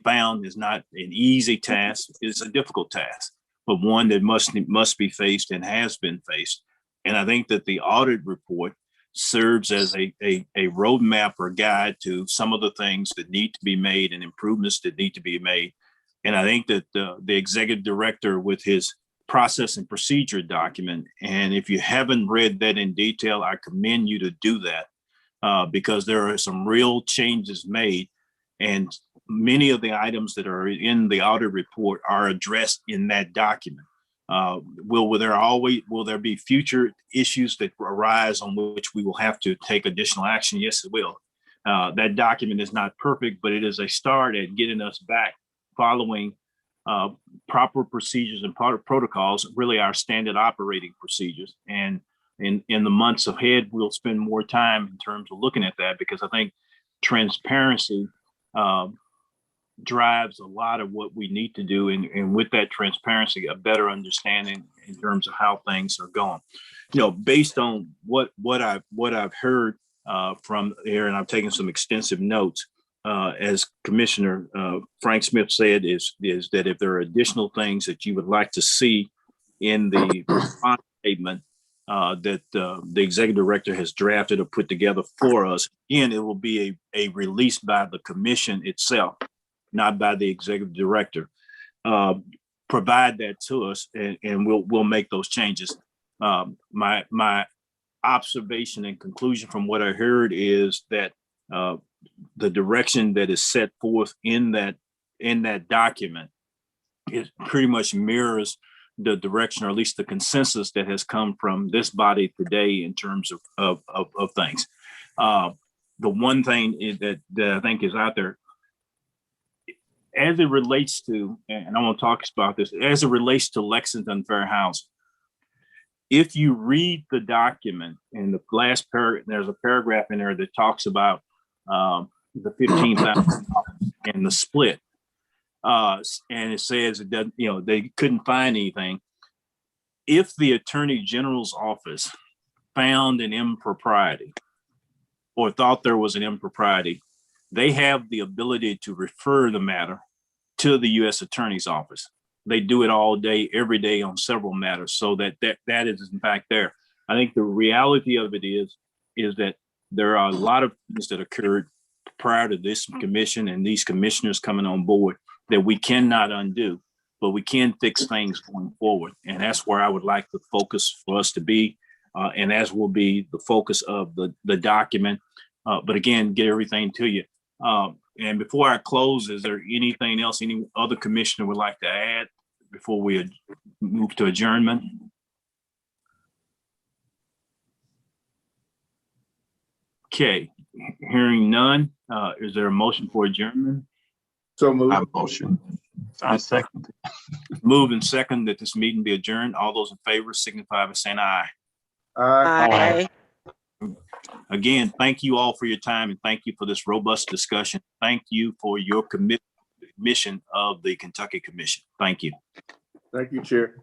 found is not an easy task. It's a difficult task, but one that must be faced and has been faced. And I think that the audit report serves as a roadmap or guide to some of the things that need to be made and improvements that need to be made. And I think that the Executive Director with his process and procedure document, and if you haven't read that in detail, I commend you to do that because there are some real changes made, and many of the items that are in the audit report are addressed in that document. Will there be future issues that arise on which we will have to take additional action? Yes, it will. That document is not perfect, but it is a start at getting us back following proper procedures and protocols, really our standard operating procedures. And in the months ahead, we'll spend more time in terms of looking at that, because I think transparency drives a lot of what we need to do, and with that transparency, a better understanding in terms of how things are going. You know, based on what I've heard from there, and I've taken some extensive notes. As Commissioner Frank Smith said, is that if there are additional things that you would like to see in the response statement that the Executive Director has drafted or put together for us, again, it will be a release by the Commission itself, not by the Executive Director. Provide that to us, and we'll make those changes. My observation and conclusion from what I heard is that the direction that is set forth in that document, it pretty much mirrors the direction, or at least the consensus that has come from this body today in terms of things. The one thing that I think is out there, as it relates to, and I want to talk about this, as it relates to Lexington Fair Housing, if you read the document in the last paragraph, there's a paragraph in there that talks about the $15,000 and the split. And it says it doesn't, they couldn't find anything. If the Attorney General's office found an impropriety, or thought there was an impropriety, they have the ability to refer the matter to the U.S. Attorney's Office. They do it all day, every day on several matters, so that is in fact there. I think the reality of it is that there are a lot of things that occurred prior to this commission and these commissioners coming on board that we cannot undo, but we can fix things going forward. And that's where I would like the focus for us to be. And as will be the focus of the document. But again, get everything to you. And before I close, is there anything else any other commissioner would like to add before we move to adjournment? Okay, hearing none, is there a motion for adjournment? So moved. I motion. I second. Move and second that this meeting be adjourned. All those in favor signify by saying aye. Aye. Again, thank you all for your time and thank you for this robust discussion. Thank you for your mission of the Kentucky Commission. Thank you. Thank you, Chair.